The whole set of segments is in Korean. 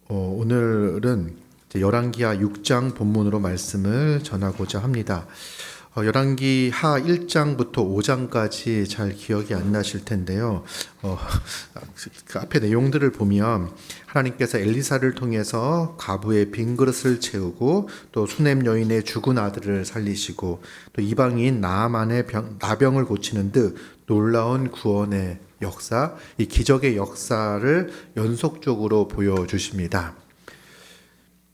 오늘은 열왕기하 6장 본문으로 말씀을 전하고자 합니다. 열왕기하 1장부터 5장까지 잘 기억이 안 나실 텐데요. 그 앞에 내용들을 보면 하나님께서 엘리사를 통해서 가부의 빈 그릇을 채우고 또 수넴 여인의 죽은 아들을 살리시고 또 이방인 나아만의 나병을 고치는 듯 놀라운 구원의 역사, 이 기적의 역사를 연속적으로 보여주십니다.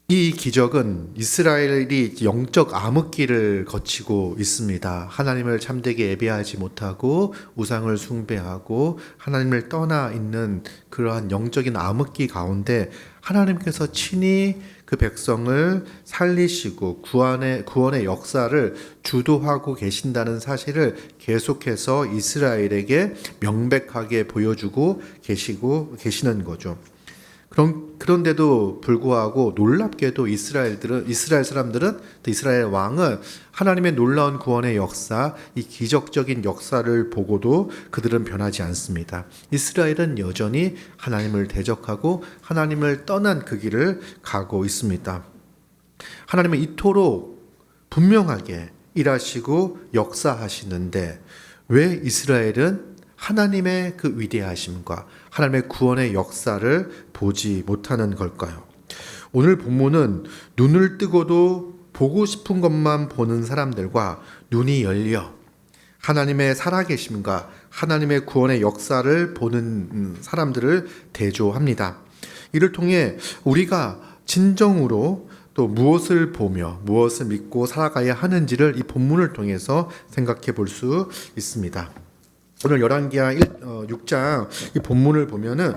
이 기적은 이스라엘이 영적 암흑기를 거치고 있습니다. 하나님을 참되게 예배하지 못하고 우상을 숭배하고 하나님을 떠나 있는 그러한 영적인 암흑기 가운데 하나님께서 친히 그 백성을 살리시고 구원의 역사를 주도하고 계신다는 사실을 계속해서 이스라엘에게 명백하게 보여주고 계시는 거죠. 그런데도 불구하고 놀랍게도 이스라엘 사람들은 또 이스라엘 왕은 하나님의 놀라운 구원의 역사, 이 기적적인 역사를 보고도 그들은 변하지 않습니다. 이스라엘은 여전히 하나님을 대적하고 하나님을 떠난 그 길을 가고 있습니다. 하나님은 이토록 분명하게 일하시고 역사하시는데 왜 이스라엘은 하나님의 그 위대하심과 하나님의 구원의 역사를 보지 못하는 걸까요? 오늘 본문은 눈을 뜨고도 보고 싶은 것만 보는 사람들과 눈이 열려 하나님의 살아계심과 하나님의 구원의 역사를 보는 사람들을 대조합니다. 이를 통해 우리가 진정으로 또 무엇을 보며 무엇을 믿고 살아가야 하는지를 이 본문을 통해서 생각해 볼 수 있습니다. 오늘 열왕기하 6장 이 본문을 보면은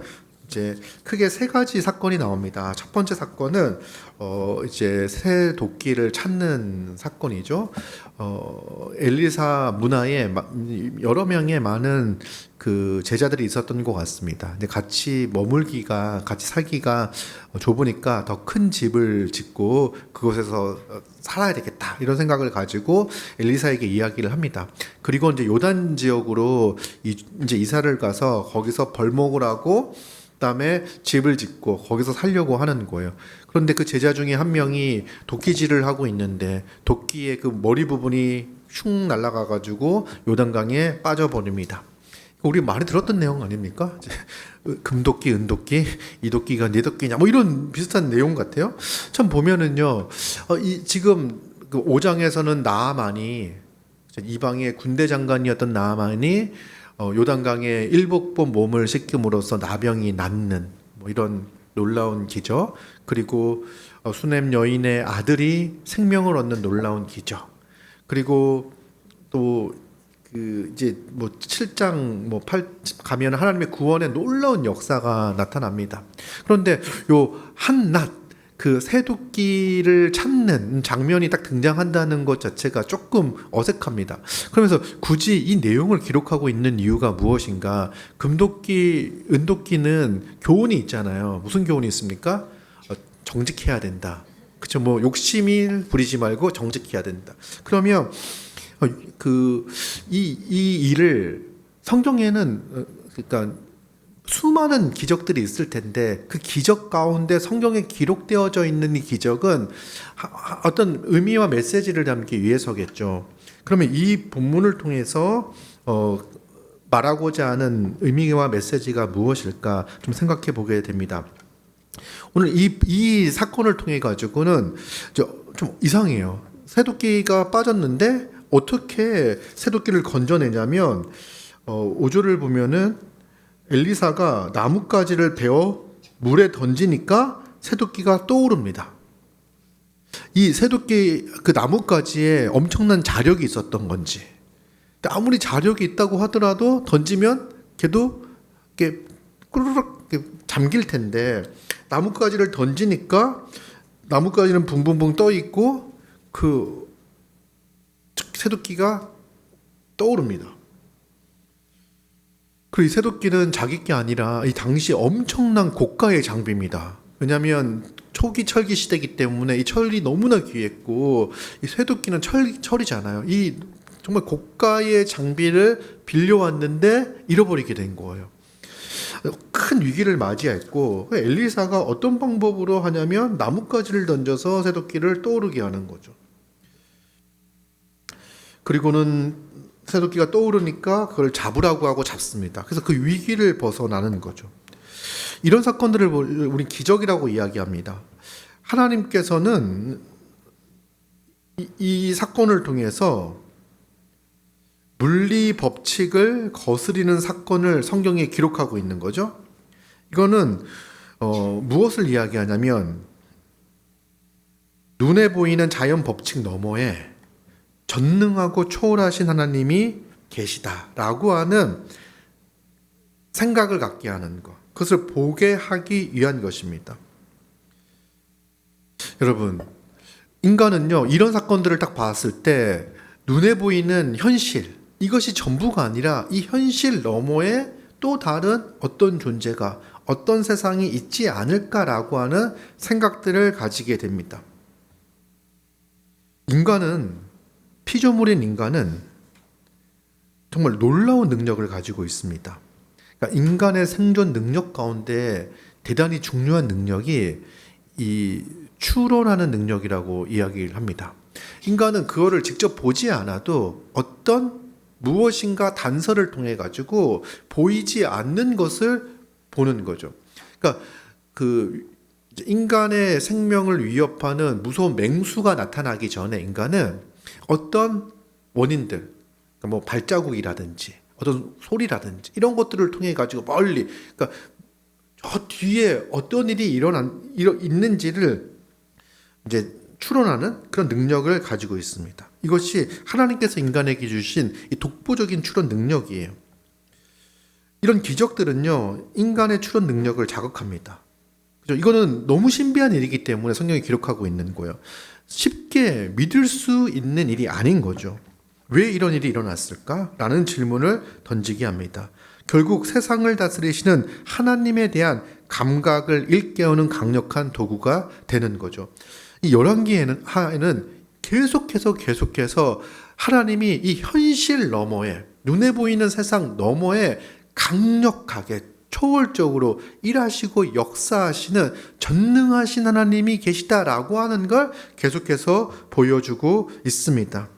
이제 크게 세 가지 사건이 나옵니다. 첫 번째 사건은 이제 새 도끼를 찾는 사건이죠. 엘리사 문하에 여러 명의 많은 그 제자들이 있었던 것 같습니다. 근데 같이 살기가 좁으니까 더 큰 집을 짓고 그곳에서 살아야 되겠다 이런 생각을 가지고 엘리사에게 이야기를 합니다. 그리고 이제 요단 지역으로 이제 이사를 가서 거기서 벌목을 하고 그다음에 집을 짓고 거기서 살려고 하는 거예요. 그런데 그 제자 중에 한 명이 도끼질을 하고 있는데 도끼의 그 머리 부분이 슝 날아가가지고 요단강에 빠져버립니다. 우리 많이 들었던 내용 아닙니까? 금도끼, 은도끼, 이 도끼가 네 도끼냐, 뭐 이런 비슷한 내용 같아요. 참 보면은요, 지금 그 5장에서는 나아만이 이방의 군대 장관이었던 나아만이 요단강에 일복본 몸을 씻김으로써 나병이 낫는 뭐 이런 놀라운 기적, 그리고 수넴 여인의 아들이 생명을 얻는 놀라운 기적, 그리고 또 그 이제 뭐 7장 뭐 8 가면 하나님의 구원의 놀라운 역사가 나타납니다. 그런데 요 한낱 그 새도끼를 찾는 장면이 딱 등장한다는 것 자체가 조금 어색합니다. 그러면서 굳이 이 내용을 기록하고 있는 이유가 무엇인가? 금도끼, 은도끼는 교훈이 있잖아요. 무슨 교훈이 있습니까? 정직해야 된다. 그렇죠? 뭐 욕심을 부리지 말고 정직해야 된다. 그러면 이 일을 성경에는 그러니까 수많은 기적들이 있을 텐데 그 기적 가운데 성경에 기록되어져 있는 이 기적은 어떤 의미와 메시지를 담기 위해서겠죠. 그러면 이 본문을 통해서 말하고자 하는 의미와 메시지가 무엇일까 좀 생각해 보게 됩니다. 오늘 이 사건을 통해 가지고는 좀 이상해요. 새도끼가 빠졌는데 어떻게 새도끼를 건져내냐면 5절을 보면은 엘리사가 나뭇가지를 베어 물에 던지니까 새도끼가 떠오릅니다. 이 새도끼 그 나뭇가지에 엄청난 자력이 있었던 건지, 아무리 자력이 있다고 하더라도 던지면 걔도 이렇게 꾸르륵 잠길 텐데 나뭇가지를 던지니까 나뭇가지는 붕붕붕 떠 있고 그 새도끼가 떠오릅니다. 그리고 이 새도끼는 자기 게 아니라 이 당시 엄청난 고가의 장비입니다. 왜냐하면 초기 철기 시대이기 때문에 이 철이 너무나 귀했고 이 새도끼는 철이잖아요. 이 정말 고가의 장비를 빌려왔는데 잃어버리게 된 거예요. 큰 위기를 맞이했고 엘리사가 어떤 방법으로 하냐면 나뭇가지를 던져서 새도끼를 떠오르게 하는 거죠. 그리고는 새도끼가 떠오르니까 그걸 잡으라고 하고 잡습니다. 그래서 그 위기를 벗어나는 거죠. 이런 사건들을 우리 기적이라고 이야기합니다. 하나님께서는 이 사건을 통해서 물리 법칙을 거스리는 사건을 성경에 기록하고 있는 거죠. 이거는 무엇을 이야기하냐면 눈에 보이는 자연 법칙 너머에 전능하고 초월하신 하나님이 계시다라고 하는 생각을 갖게 하는 것, 그것을 보게 하기 위한 것입니다. 여러분, 인간은요, 이런 사건들을 딱 봤을 때 눈에 보이는 현실, 이것이 전부가 아니라 이 현실 너머에 또 다른 어떤 존재가, 어떤 세상이 있지 않을까라고 하는 생각들을 가지게 됩니다. 피조물인 인간은 정말 놀라운 능력을 가지고 있습니다. 그러니까 인간의 생존 능력 가운데 대단히 중요한 능력이 이 추론하는 능력이라고 이야기를 합니다. 인간은 그거를 직접 보지 않아도 어떤 무엇인가 단서를 통해 가지고 보이지 않는 것을 보는 거죠. 그러니까 인간의 생명을 위협하는 무서운 맹수가 나타나기 전에 인간은 어떤 원인들, 그러니까 뭐 발자국이라든지 어떤 소리라든지 이런 것들을 통해 가지고 멀리, 그러니까 저 뒤에 어떤 일이 있는지를 이제 추론하는 그런 능력을 가지고 있습니다. 이것이 하나님께서 인간에게 주신 이 독보적인 추론 능력이에요. 이런 기적들은요, 인간의 추론 능력을 자극합니다. 그죠? 이거는 너무 신비한 일이기 때문에 성경이 기록하고 있는 거예요. 쉽게 믿을 수 있는 일이 아닌 거죠. 왜 이런 일이 일어났을까? 라는 질문을 던지게 합니다. 결국 세상을 다스리시는 하나님에 대한 감각을 일깨우는 강력한 도구가 되는 거죠. 이 열왕기에는 계속해서 하나님이 이 현실 너머에, 눈에 보이는 세상 너머에 강력하게 초월적으로 일하시고 역사하시는 전능하신 하나님이 계시다라고 하는 걸 계속해서 보여주고 있습니다.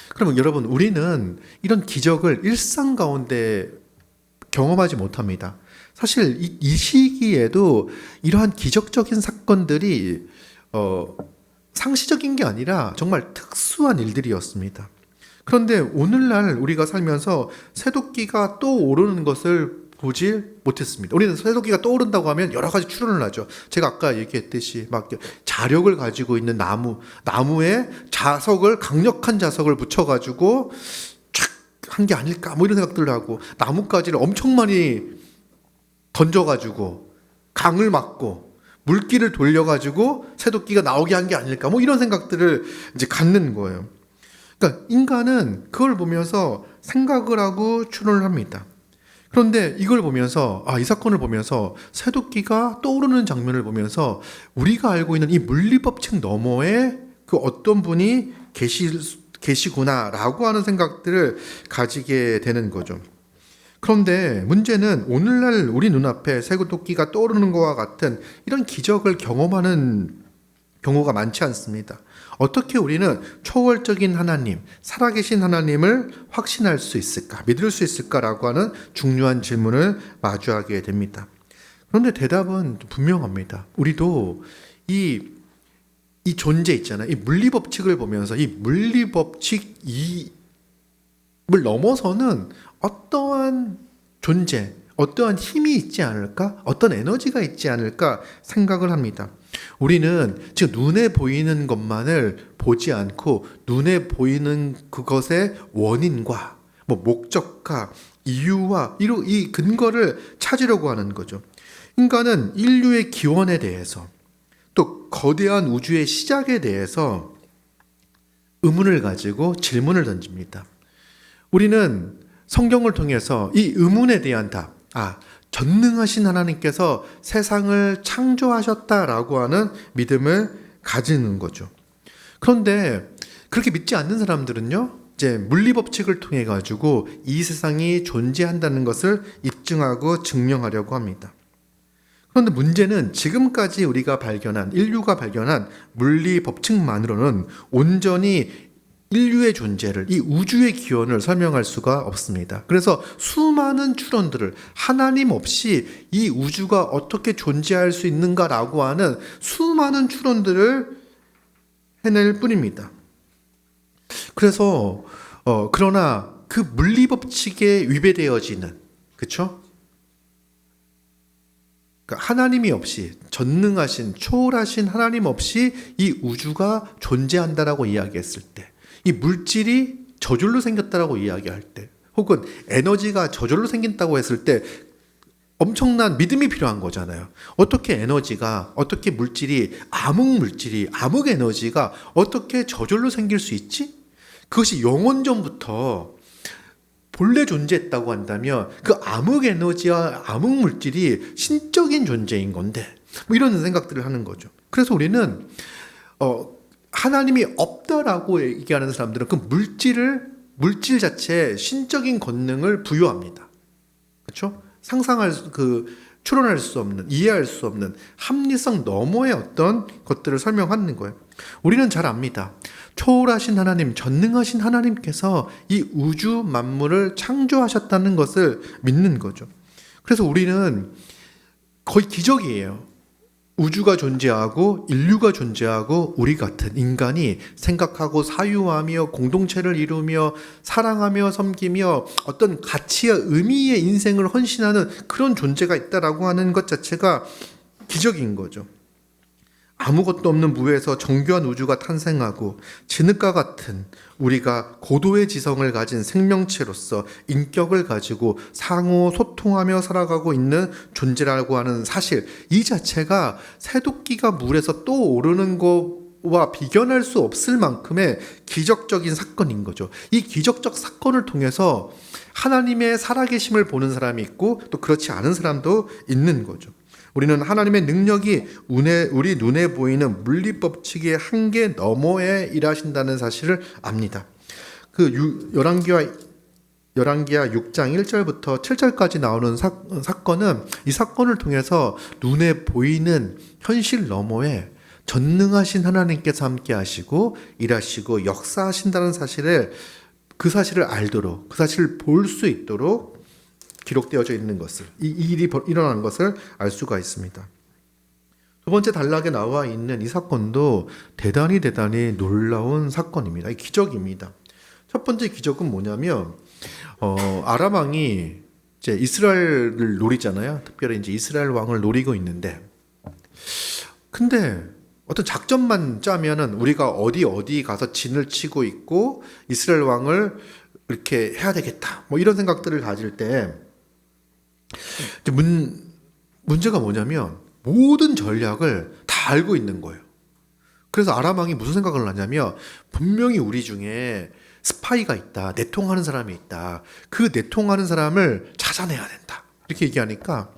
그러면 여러분, 우리는 이런 기적을 일상 가운데 경험하지 못합니다. 사실 이 시기에도 이러한 기적적인 사건들이 상시적인 게 아니라 정말 특수한 일들이었습니다. 그런데 오늘날 우리가 살면서 새도끼가 떠오르는 것을 보지 못했습니다. 우리는 새도끼가 떠오른다고 하면 여러 가지 추론을 하죠. 제가 아까 얘기했듯이 막 자력을 가지고 있는 나무에 강력한 자석을 붙여가지고 촥 한 게 아닐까, 뭐 이런 생각들을 하고, 나뭇가지를 엄청 많이 던져가지고 강을 막고 물길을 돌려가지고 새도끼가 나오게 한 게 아닐까, 뭐 이런 생각들을 이제 갖는 거예요. 그러니까 인간은 그걸 보면서 생각을 하고 추론을 합니다. 그런데 이걸 보면서, 이 사건을 보면서 새도끼가 떠오르는 장면을 보면서 우리가 알고 있는 이 물리법칙 너머에 그 어떤 분이 계시구나라고 하는 생각들을 가지게 되는 거죠. 그런데 문제는 오늘날 우리 눈앞에 새도끼가 떠오르는 것과 같은 이런 기적을 경험하는 경우가 많지 않습니다. 어떻게 우리는 초월적인 하나님, 살아계신 하나님을 확신할 수 있을까, 믿을 수 있을까라고 하는 중요한 질문을 마주하게 됩니다. 그런데 대답은 분명합니다. 우리도 이 존재 있잖아요. 이 물리법칙을 보면서 이 물리법칙을 넘어서는 어떠한 존재, 어떠한 힘이 있지 않을까? 어떤 에너지가 있지 않을까 생각을 합니다. 우리는 지금 눈에 보이는 것만을 보지 않고 눈에 보이는 그것의 원인과 목적과 이유와 이 근거를 찾으려고 하는 거죠. 인간은 인류의 기원에 대해서 또 거대한 우주의 시작에 대해서 의문을 가지고 질문을 던집니다. 우리는 성경을 통해서 이 의문에 대한 답, 전능하신 하나님께서 세상을 창조하셨다라고 하는 믿음을 가지는 거죠. 그런데 그렇게 믿지 않는 사람들은요, 이제 물리 법칙을 통해 가지고 이 세상이 존재한다는 것을 입증하고 증명하려고 합니다. 그런데 문제는 지금까지 인류가 발견한 물리 법칙만으로는 온전히 인류의 존재를, 이 우주의 기원을 설명할 수가 없습니다. 그래서 수많은 추론들을 하나님 없이 이 우주가 어떻게 존재할 수 있는가라고 하는 수많은 추론들을 해낼 뿐입니다. 그래서 그러나 그 물리 법칙에 위배되어지는, 그렇죠? 하나님이 없이, 전능하신 초월하신 하나님 없이 이 우주가 존재한다라고 이야기했을 때, 이 물질이 저절로 생겼다라고 이야기할 때, 혹은 에너지가 저절로 생긴다고 했을 때 엄청난 믿음이 필요한 거잖아요. 어떻게 에너지가, 어떻게 물질이, 암흑 에너지가 어떻게 저절로 생길 수 있지? 그것이 영원전부터 본래 존재했다고 한다면 그 암흑 에너지와 암흑 물질이 신적인 존재인 건데, 뭐 이런 생각들을 하는 거죠. 그래서 우리는 하나님이 없다라고 얘기하는 사람들은 그 물질 자체에 신적인 권능을 부여합니다. 그렇죠? 추론할 수 없는, 이해할 수 없는 합리성 너머의 어떤 것들을 설명하는 거예요. 우리는 잘 압니다. 초월하신 하나님, 전능하신 하나님께서 이 우주 만물을 창조하셨다는 것을 믿는 거죠. 그래서 우리는 거의 기적이에요. 우주가 존재하고 인류가 존재하고 우리 같은 인간이 생각하고 사유하며 공동체를 이루며 사랑하며 섬기며 어떤 가치와 의미의 인생을 헌신하는 그런 존재가 있다라고 하는 것 자체가 기적인 거죠. 아무것도 없는 무에서 정교한 우주가 탄생하고 진흙과 같은 우리가 고도의 지성을 가진 생명체로서 인격을 가지고 상호 소통하며 살아가고 있는 존재라고 하는 사실, 이 자체가 새도끼가 물에서 떠오르는 것과 비견할 수 없을 만큼의 기적적인 사건인 거죠. 이 기적적 사건을 통해서 하나님의 살아계심을 보는 사람이 있고 또 그렇지 않은 사람도 있는 거죠. 우리는 하나님의 능력이 우리 눈에 보이는 물리법칙의 한계 너머에 일하신다는 사실을 압니다. 열왕기하 6장 1절부터 7절까지 나오는 사건은 이 사건을 통해서 눈에 보이는 현실 너머에 전능하신 하나님께서 함께 하시고 일하시고 역사하신다는 사실을, 그 사실을 알도록, 그 사실을 볼 수 있도록 기록되어져 있는 것을, 이 일이 일어난 것을 알 수가 있습니다. 두 번째 단락에 나와 있는 이 사건도 대단히 놀라운 사건입니다. 기적입니다. 첫 번째 기적은 뭐냐면 아람 왕이 이제 이스라엘을 노리잖아요. 특별히 이제 이스라엘 왕을 노리고 있는데, 근데 어떤 작전만 짜면은 우리가 어디 가서 진을 치고 있고 이스라엘 왕을 이렇게 해야 되겠다, 뭐 이런 생각들을 가질 때 문제가 뭐냐면 모든 전략을 다 알고 있는 거예요. 그래서 아람 왕이 무슨 생각을 하냐면, 분명히 우리 중에 스파이가 있다, 내통하는 사람이 있다, 그 내통하는 사람을 찾아내야 된다, 이렇게 얘기하니까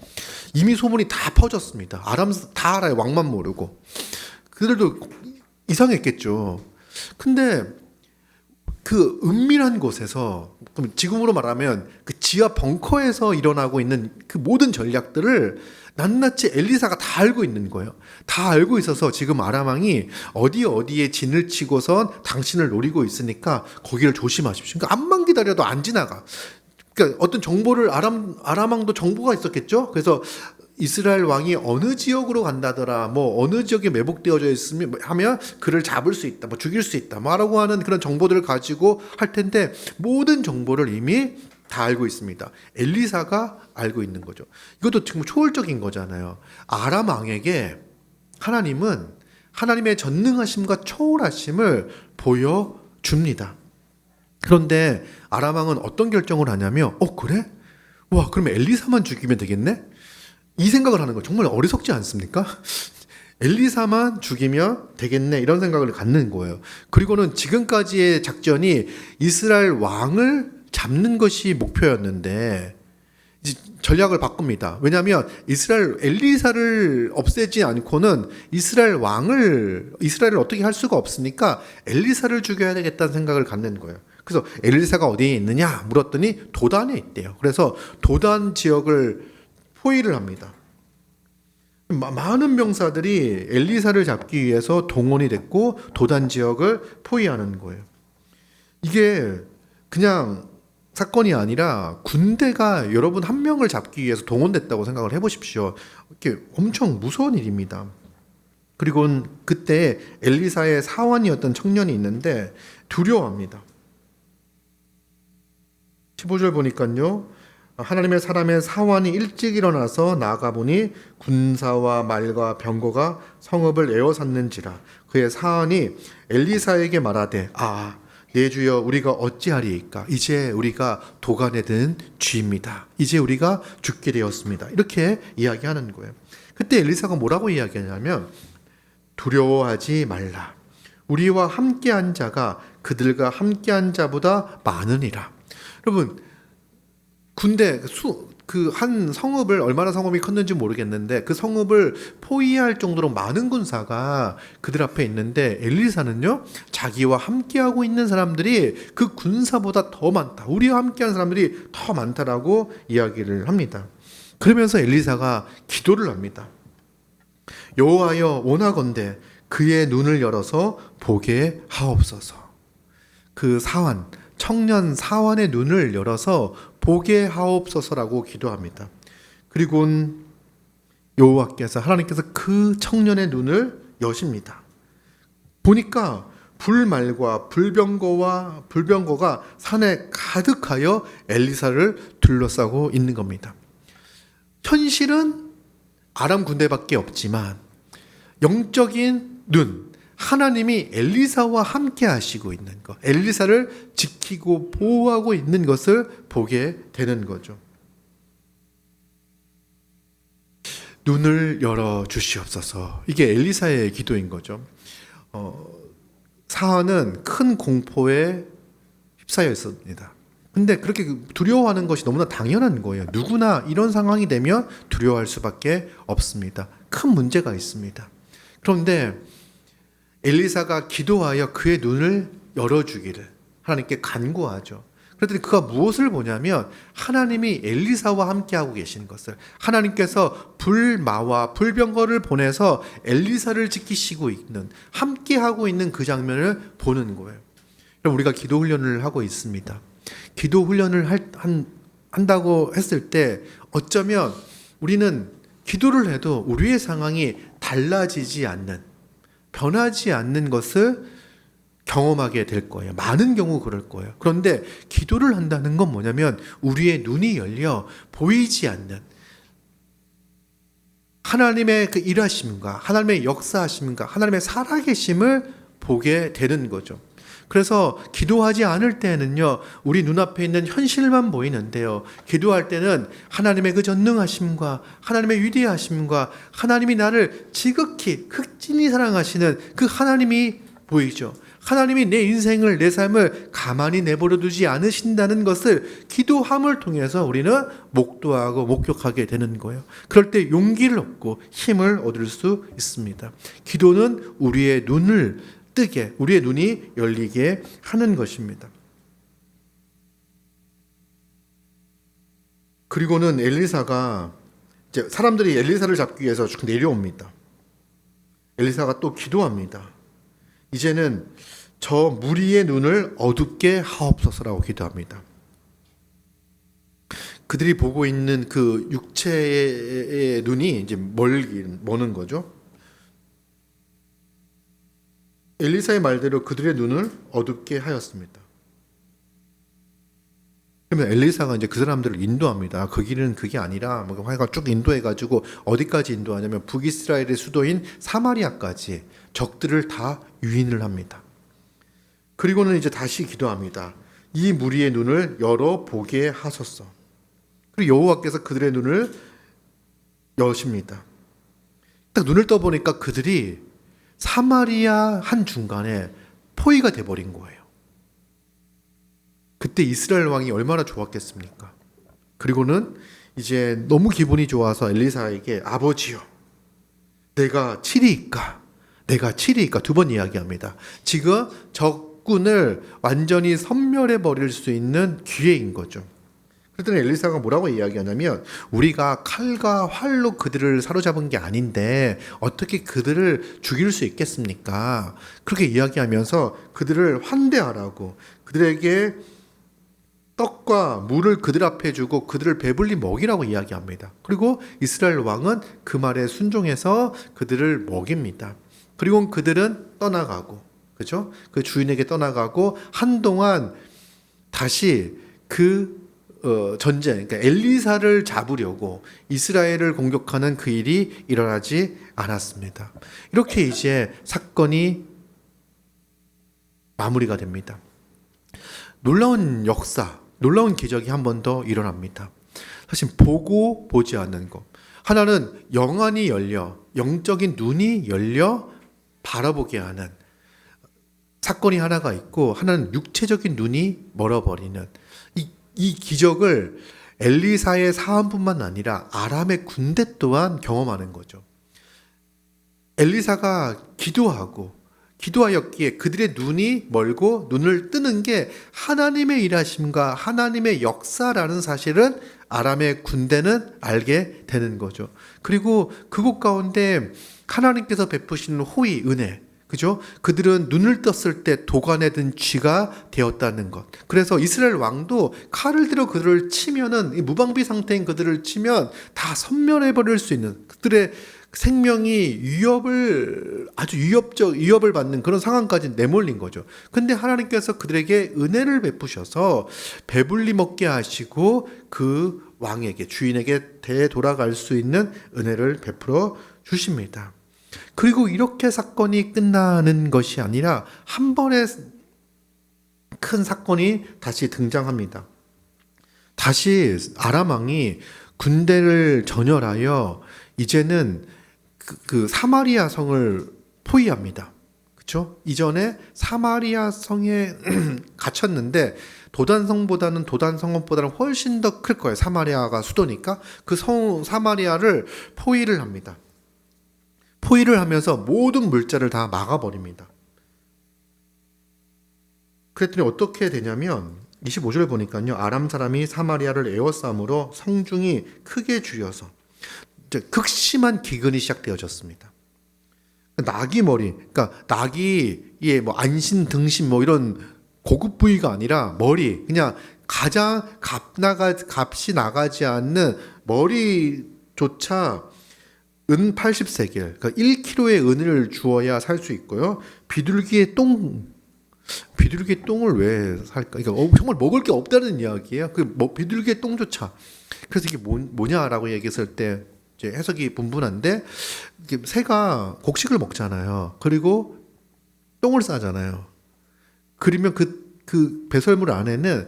이미 소문이 다 퍼졌습니다. 아람 다 알아요. 왕만 모르고. 그들도 이상했겠죠. 근데 그 은밀한 곳에서, 지금으로 말하면 그 지하 벙커에서 일어나고 있는 그 모든 전략들을 낱낱이 엘리사가 다 알고 있는 거예요. 다 알고 있어서 지금 아람 왕이 어디에 진을 치고선 당신을 노리고 있으니까 거기를 조심하십시오. 그러니까 암만 기다려도 안 지나가. 그러니까 어떤 정보를 아람 왕도 정보가 있었겠죠. 그래서 이스라엘 왕이 어느 지역으로 간다더라, 뭐 어느 지역에 매복되어져 있으면 하면 그를 잡을 수 있다, 뭐 죽일 수 있다, 뭐라고 하는 그런 정보들을 가지고 할 텐데, 모든 정보를 이미 다 알고 있습니다. 엘리사가 알고 있는 거죠. 이것도 정말 초월적인 거잖아요. 아람 왕에게 하나님은 하나님의 전능하심과 초월하심을 보여줍니다. 그런데 아람 왕은 어떤 결정을 하냐면, 그래? 와, 그러면 엘리사만 죽이면 되겠네? 이 생각을 하는 거 정말 어리석지 않습니까? 엘리사만 죽이면 되겠네, 이런 생각을 갖는 거예요. 그리고는 지금까지의 작전이 이스라엘 왕을 잡는 것이 목표였는데 이제 전략을 바꿉니다. 왜냐하면 엘리사를 없애지 않고는 이스라엘을 어떻게 할 수가 없으니까 엘리사를 죽여야 되겠다는 생각을 갖는 거예요. 그래서 엘리사가 어디에 있느냐 물었더니 도단에 있대요. 그래서 도단 지역을 포위를 합니다. 많은 병사들이 엘리사를 잡기 위해서 동원이 됐고 도단 지역을 포위하는 거예요. 이게 그냥 사건이 아니라 군대가 여러분 한 명을 잡기 위해서 동원됐다고 생각을 해보십시오. 이게 엄청 무서운 일입니다. 그리고 그때 엘리사의 사환이었던 청년이 있는데 두려워합니다. 15절 보니까요. 하나님의 사람의 사환이 일찍 일어나서 나가보니 군사와 말과 병거가 성읍을 에워쌌는지라. 그의 사환이 엘리사에게 말하되 내 주여 우리가 어찌하리이까. 이제 우리가 도간에 든 쥐입니다. 이제 우리가 죽게 되었습니다. 이렇게 이야기하는 거예요. 그때 엘리사가 뭐라고 이야기하냐면 두려워하지 말라. 우리와 함께한 자가 그들과 함께한 자보다 많으니라. 여러분 군대 그 한 성읍을 얼마나 성읍이 컸는지 모르겠는데 그 성읍을 포위할 정도로 많은 군사가 그들 앞에 있는데 엘리사는요 자기와 함께하고 있는 사람들이 그 군사보다 더 많다. 우리와 함께하는 사람들이 더 많다라고 이야기를 합니다. 그러면서 엘리사가 기도를 합니다. 여호와여 원하건대 그의 눈을 열어서 보게 하옵소서. 그 사환 청년 사환의 눈을 열어서 보게 하옵소서라고 기도합니다. 그리고 여호와께서 하나님께서 그 청년의 눈을 여십니다. 보니까 불말과 불병거가 산에 가득하여 엘리사를 둘러싸고 있는 겁니다. 현실은 아람 군대밖에 없지만 영적인 눈, 하나님이 엘리사와 함께 하시고 있는 것, 엘리사를 지키고 보호하고 있는 것을 보게 되는 거죠. 눈을 열어 주시옵소서. 이게 엘리사의 기도인 거죠. 사안은 큰 공포에 휩싸여 있습니다. 근데 그렇게 두려워하는 것이 너무나 당연한 거예요. 누구나 이런 상황이 되면 두려워할 수밖에 없습니다. 큰 문제가 있습니다. 그런데 엘리사가 기도하여 그의 눈을 열어주기를 하나님께 간구하죠. 그랬더니 그가 무엇을 보냐면 하나님이 엘리사와 함께하고 계신 것을, 하나님께서 불마와 불병거를 보내서 엘리사를 지키시고 있는, 함께하고 있는 그 장면을 보는 거예요. 그럼 우리가 기도 훈련을 하고 있습니다. 기도 훈련을 한다고 했을 때 어쩌면 우리는 기도를 해도 우리의 상황이 달라지지 않는, 변하지 않는 것을 경험하게 될 거예요. 많은 경우 그럴 거예요. 그런데 기도를 한다는 건 뭐냐면 우리의 눈이 열려 보이지 않는 하나님의 그 일하심과 하나님의 역사하심과 하나님의 살아계심을 보게 되는 거죠. 그래서 기도하지 않을 때는요, 우리 눈앞에 있는 현실만 보이는데요, 기도할 때는 하나님의 그 전능하심과 하나님의 위대하심과 하나님이 나를 지극히 극진히 사랑하시는 그 하나님이 보이죠. 하나님이 내 인생을, 내 삶을 가만히 내버려 두지 않으신다는 것을 기도함을 통해서 우리는 목도하고 목격하게 되는 거예요. 그럴 때 용기를 얻고 힘을 얻을 수 있습니다. 기도는 우리의 눈을 뜨게, 우리의 눈이 열리게 하는 것입니다. 그리고는 엘리사가 이제 사람들이 엘리사를 잡기 위해서 쭉 내려옵니다. 엘리사가 또 기도합니다. 이제는 저 무리의 눈을 어둡게 하옵소서라고 기도합니다. 그들이 보고 있는 그 육체의 눈이 이제 머는 거죠. 엘리사의 말대로 그들의 눈을 어둡게 하였습니다. 그러면 엘리사가 이제 그 사람들을 인도합니다. 그 길은 그게 아니라 뭐 하여간 쭉 인도해가지고 어디까지 인도하냐면 북이스라엘의 수도인 사마리아까지 적들을 다 유인을 합니다. 그리고는 이제 다시 기도합니다. 이 무리의 눈을 열어 보게 하소서. 그리고 여호와께서 그들의 눈을 여십니다. 딱 눈을 떠보니까 그들이 사마리아 한 중간에 포위가 돼버린 거예요. 그때 이스라엘 왕이 얼마나 좋았겠습니까? 그리고는 이제 너무 기분이 좋아서 엘리사에게 아버지요, 내가 칠이이까 두 번 이야기합니다. 지금 적 적군을 완전히 섬멸해 버릴 수 있는 기회인 거죠. 그랬더니 엘리사가 뭐라고 이야기하냐면 우리가 칼과 활로 그들을 사로잡은 게 아닌데 어떻게 그들을 죽일 수 있겠습니까? 그렇게 이야기하면서 그들을 환대하라고, 그들에게 떡과 물을 그들 앞에 주고 그들을 배불리 먹이라고 이야기합니다. 그리고 이스라엘 왕은 그 말에 순종해서 그들을 먹입니다. 그리고 그들은 떠나가고, 그죠? 그 주인에게 떠나가고 한동안 다시 그 전쟁, 그러니까 엘리사를 잡으려고 이스라엘을 공격하는 그 일이 일어나지 않았습니다. 이렇게 이제 사건이 마무리가 됩니다. 놀라운 역사, 놀라운 기적이 한 번 더 일어납니다. 사실 보고 보지 않는 것. 하나는 영안이 열려, 영적인 눈이 열려 바라보게 하는 사건이 하나가 있고, 하나는 육체적인 눈이 멀어버리는 이 기적을 엘리사의 사안뿐만 아니라 아람의 군대 또한 경험하는 거죠. 엘리사가 기도하였기에 그들의 눈이 멀고 눈을 뜨는 게 하나님의 일하심과 하나님의 역사라는 사실은 아람의 군대는 알게 되는 거죠. 그리고 그곳 가운데 하나님께서 베푸시는 호의, 은혜, 그죠? 그들은 눈을 떴을 때 도관에 든 쥐가 되었다는 것. 그래서 이스라엘 왕도 칼을 들어 그들을 치면은, 무방비 상태인 그들을 치면 다 섬멸해 버릴 수 있는, 그들의 생명이 위협을 받는 그런 상황까지 내몰린 거죠. 근데 하나님께서 그들에게 은혜를 베푸셔서 배불리 먹게 하시고 그 왕에게, 주인에게 되돌아갈 수 있는 은혜를 베풀어 주십니다. 그리고 이렇게 사건이 끝나는 것이 아니라 한 번의 큰 사건이 다시 등장합니다. 다시 아람 왕이 군대를 전열하여 이제는 그 사마리아 성을 포위합니다. 그렇죠? 이전에 사마리아 성에 갇혔는데 도단성보다는 훨씬 더 클 거예요. 사마리아가 수도니까 그 사마리아를 포위를 합니다. 포위를 하면서 모든 물자를 다 막아버립니다. 그랬더니 어떻게 되냐면 25절을 보니까요, 아람 사람이 사마리아를 에워싸므로 성중이 크게 줄여서 극심한 기근이 시작되어졌습니다. 나귀 머리, 그러니까 나귀의 뭐 안신, 등심 뭐 이런 고급 부위가 아니라 머리, 그냥 가장 값이 나가지 않는 머리조차 은 80세겔, 그러니까 1kg의 은을 주어야 살 수 있고요. 비둘기의 똥을 왜 살까? 그러니까 정말 먹을 게 없다는 이야기예요. 비둘기의 똥조차. 그래서 이게 뭐냐라고 얘기했을 때 이제 해석이 분분한데, 새가 곡식을 먹잖아요. 그리고 똥을 싸잖아요. 그러면 그 배설물 안에는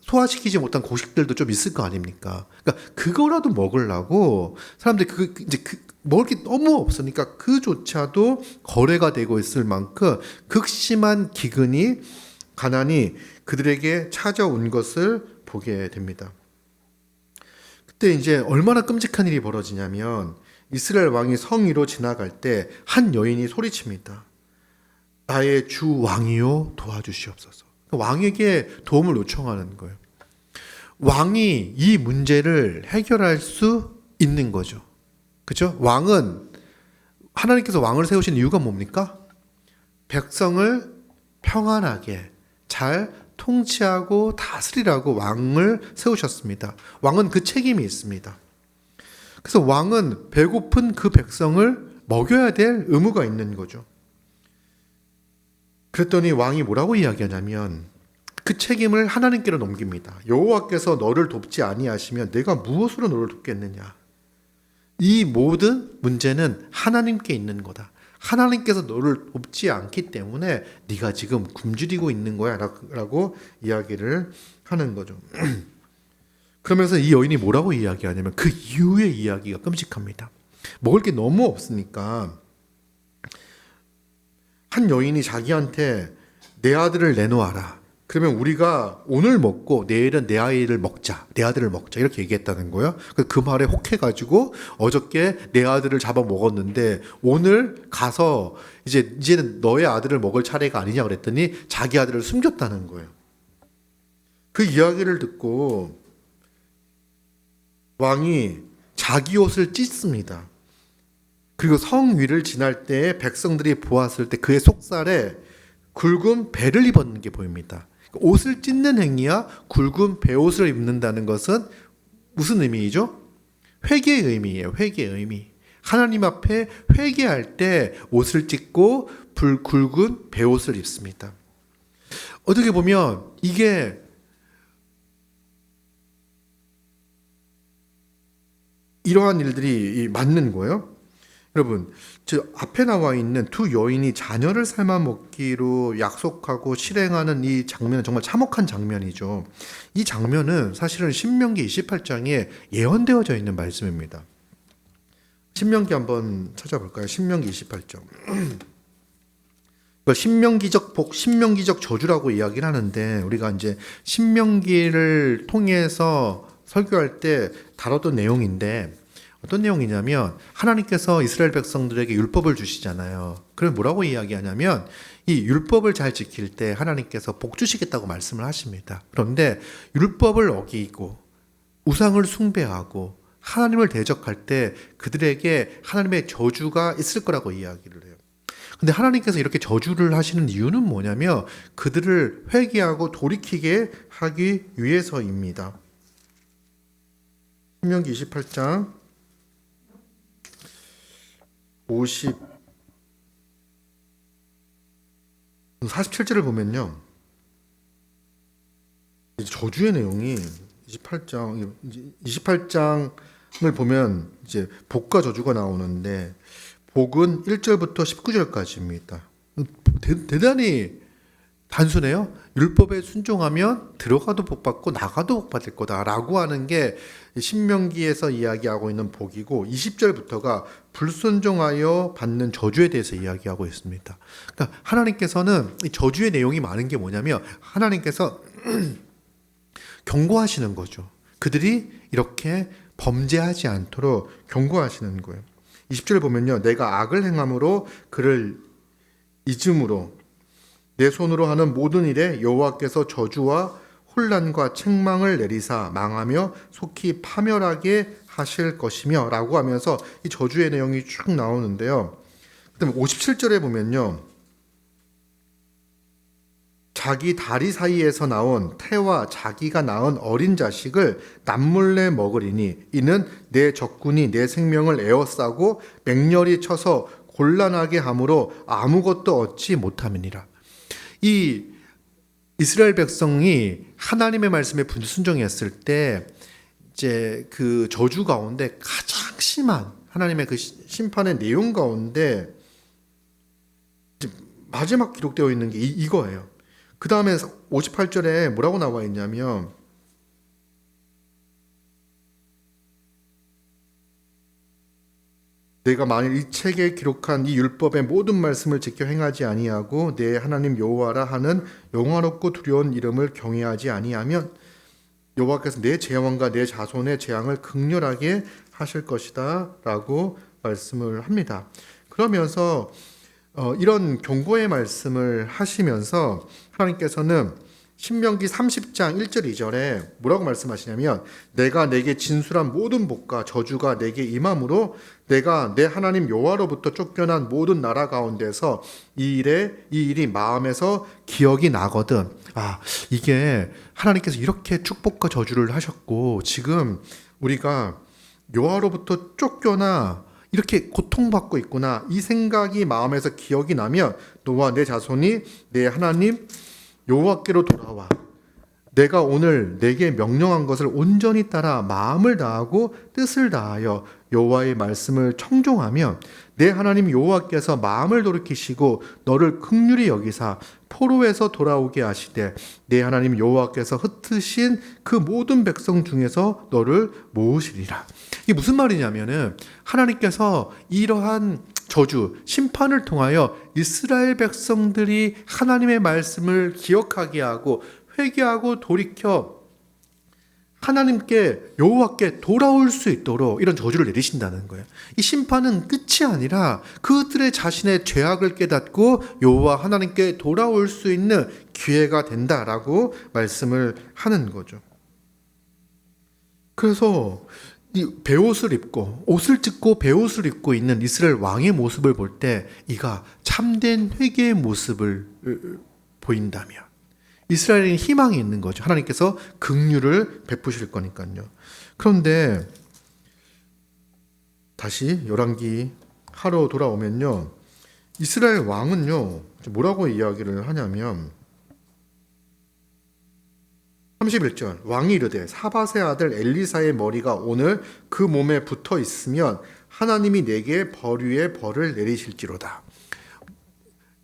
소화시키지 못한 곡식들도 좀 있을 거 아닙니까? 그러니까 그거라도 먹으려고 사람들이 먹을 게 너무 없으니까 그조차도 거래가 되고 있을 만큼 극심한 가난이 그들에게 찾아온 것을 보게 됩니다. 그때 이제 얼마나 끔찍한 일이 벌어지냐면 이스라엘 왕이 성 위로 지나갈 때 한 여인이 소리칩니다. 나의 주 왕이요, 도와주시옵소서. 왕에게 도움을 요청하는 거예요. 왕이 이 문제를 해결할 수 있는 거죠. 그렇죠? 하나님께서 왕을 세우신 이유가 뭡니까? 백성을 평안하게 잘 통치하고 다스리라고 왕을 세우셨습니다. 왕은 그 책임이 있습니다. 그래서 왕은 배고픈 그 백성을 먹여야 될 의무가 있는 거죠. 그랬더니 왕이 뭐라고 이야기하냐면 그 책임을 하나님께로 넘깁니다. 여호와께서 너를 돕지 아니하시면 내가 무엇으로 너를 돕겠느냐. 이 모든 문제는 하나님께 있는 거다. 하나님께서 너를 돕지 않기 때문에 네가 지금 굶주리고 있는 거야 라고 이야기를 하는 거죠. 그러면서 이 여인이 뭐라고 이야기하냐면 그 이후의 이야기가 끔찍합니다. 먹을 게 너무 없으니까 한 여인이 자기한테 내 아들을 내놓아라. 그러면 우리가 오늘 먹고 내일은 내 아이를 먹자, 내 아들을 먹자 이렇게 얘기했다는 거예요. 그 말에 혹해가지고 어저께 내 아들을 잡아 먹었는데 오늘 가서 이제는 너의 아들을 먹을 차례가 아니냐 그랬더니 자기 아들을 숨겼다는 거예요. 그 이야기를 듣고 왕이 자기 옷을 찢습니다. 그리고 성 위를 지날 때 백성들이 보았을 때 그의 속살에 굵은 배를 입었는 게 보입니다. 옷을 찢는 행위야 굵은 배옷을 입는다는 것은 무슨 의미이죠? 회개의 의미예요. 회개의 의미. 하나님 앞에 회개할 때 옷을 찢고 굵은 배옷을 입습니다. 어떻게 보면 이게 이러한 일들이 맞는 거예요. 여러분, 저 앞에 나와 있는 두 여인이 자녀를 삶아 먹기로 약속하고 실행하는 이 장면은 정말 참혹한 장면이죠. 이 장면은 사실은 신명기 28장에 예언되어져 있는 말씀입니다. 신명기 한번 찾아볼까요? 신명기 28장. 신명기적 저주라고 이야기를 하는데 우리가 이제 신명기를 통해서 설교할 때 다뤘던 내용인데 어떤 내용이냐면 하나님께서 이스라엘 백성들에게 율법을 주시잖아요. 그럼 뭐라고 이야기하냐면 이 율법을 잘 지킬 때 하나님께서 복 주시겠다고 말씀을 하십니다. 그런데 율법을 어기고 우상을 숭배하고 하나님을 대적할 때 그들에게 하나님의 저주가 있을 거라고 이야기를 해요. 근데 하나님께서 이렇게 저주를 하시는 이유는 뭐냐면 그들을 회개하고 돌이키게 하기 위해서입니다. 신명기 28장 47절을 보면요. 저주의 내용이 28장을 보면 이제 복과 저주가 나오는데 복은 1절부터 19절까지입니다. 대단히 단순해요. 율법에 순종하면 들어가도 복 받고 나가도 복 받을 거다라고 하는 게 신명기에서 이야기하고 있는 복이고 20절부터가 불순종하여 받는 저주에 대해서 이야기하고 있습니다. 그러니까 하나님께서는 이 저주의 내용이 많은 게 뭐냐면 하나님께서 경고하시는 거죠. 그들이 이렇게 범죄하지 않도록 경고하시는 거예요. 20절 보면요. 내가 악을 행함으로 그를 잊음으로 내 손으로 하는 모든 일에 여호와께서 저주와 혼란과 책망을 내리사 망하며 속히 파멸하게 하실 것이며 라고 하면서 이 저주의 내용이 쭉 나오는데요. 그다음에 57절에 보면요. 자기 다리 사이에서 나온 태와 자기가 낳은 어린 자식을 남몰래 먹으리니 이는 내 적군이 내 생명을 에워싸고 맹렬히 쳐서 곤란하게 함으로 아무것도 얻지 못함이니라. 이 이스라엘 백성이 하나님의 말씀에 불순종했을 때 이제 그 저주 가운데 가장 심한 하나님의 그 심판의 내용 가운데 마지막 기록되어 있는 게 이거예요. 그 다음에 58절에 뭐라고 나와 있냐면 내가 만일 이 책에 기록한 이 율법의 모든 말씀을 지켜 행하지 아니하고 내 하나님 여호와라 하는 영화롭고 두려운 이름을 경외하지 아니하면 여호와께서 내 재앙과 내 자손의 재앙을 극렬하게 하실 것이다 라고 말씀을 합니다. 그러면서 이런 경고의 말씀을 하시면서 하나님께서는 신명기 30장 1절 2절에 뭐라고 말씀하시냐면 내가 내게 진술한 모든 복과 저주가 내게 임함으로 내가 내 하나님 여호와로부터 쫓겨난 모든 나라 가운데서 이 일이 마음에서 기억이 나거든. 이게 하나님께서 이렇게 축복과 저주를 하셨고 지금 우리가 여호와로부터 쫓겨나 이렇게 고통받고 있구나 이 생각이 마음에서 기억이 나면 너와 내 자손이 내 하나님 여호와께로 돌아와 내가 오늘 내게 명령한 것을 온전히 따라 마음을 다하고 뜻을 다하여 여호와의 말씀을 청종하면 내 하나님 여호와께서 마음을 돌이키시고 너를 긍휼히 여기사 포로에서 돌아오게 하시되 내 하나님 여호와께서 흩으신 그 모든 백성 중에서 너를 모으시리라. 이게 무슨 말이냐면은 하나님께서 이러한 저주, 심판을 통하여 이스라엘 백성들이 하나님의 말씀을 기억하게 하고 회개하고 돌이켜 하나님께 여호와께 돌아올 수 있도록 이런 저주를 내리신다는 거예요. 이 심판은 끝이 아니라 그들의 자신의 죄악을 깨닫고 여호와 하나님께 돌아올 수 있는 기회가 된다라고 말씀을 하는 거죠. 그래서 이 베옷을 입고 옷을 찢고 베옷을 입고 있는 이스라엘 왕의 모습을 볼 때 이가 참된 회개의 모습을 보인다면 이스라엘에는 희망이 있는 거죠. 하나님께서 긍휼을 베푸실 거니까요. 그런데 다시 열왕기 하러 돌아오면요, 이스라엘 왕은요 뭐라고 이야기를 하냐면 31절 왕이 이르되 사밧의 아들 엘리사의 머리가 오늘 그 몸에 붙어 있으면 하나님이 내게 벌 위에 벌을 내리실지로다.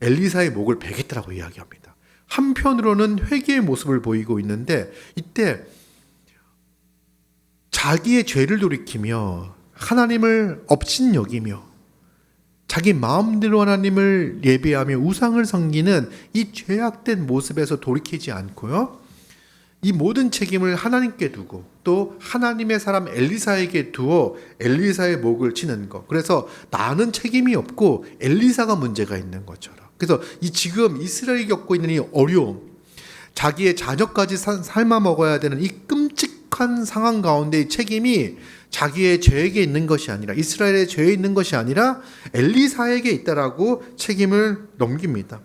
엘리사의 목을 베겠다라고 이야기합니다. 한편으로는 회개의 모습을 보이고 있는데 이때 자기의 죄를 돌이키며 하나님을 업신여기며 자기 마음대로 하나님을 예배하며 우상을 섬기는 이 죄악된 모습에서 돌이키지 않고요, 이 모든 책임을 하나님께 두고 또 하나님의 사람 엘리사에게 두어 엘리사의 목을 치는 것. 그래서 나는 책임이 없고 엘리사가 문제가 있는 것처럼. 그래서 이 지금 이스라엘이 겪고 있는 이 어려움, 자기의 자녀까지 삶아 먹어야 되는 이 끔찍한 상황 가운데의 책임이 자기의 죄에게 있는 것이 아니라 이스라엘의 죄에 있는 것이 아니라 엘리사에게 있다라고 책임을 넘깁니다.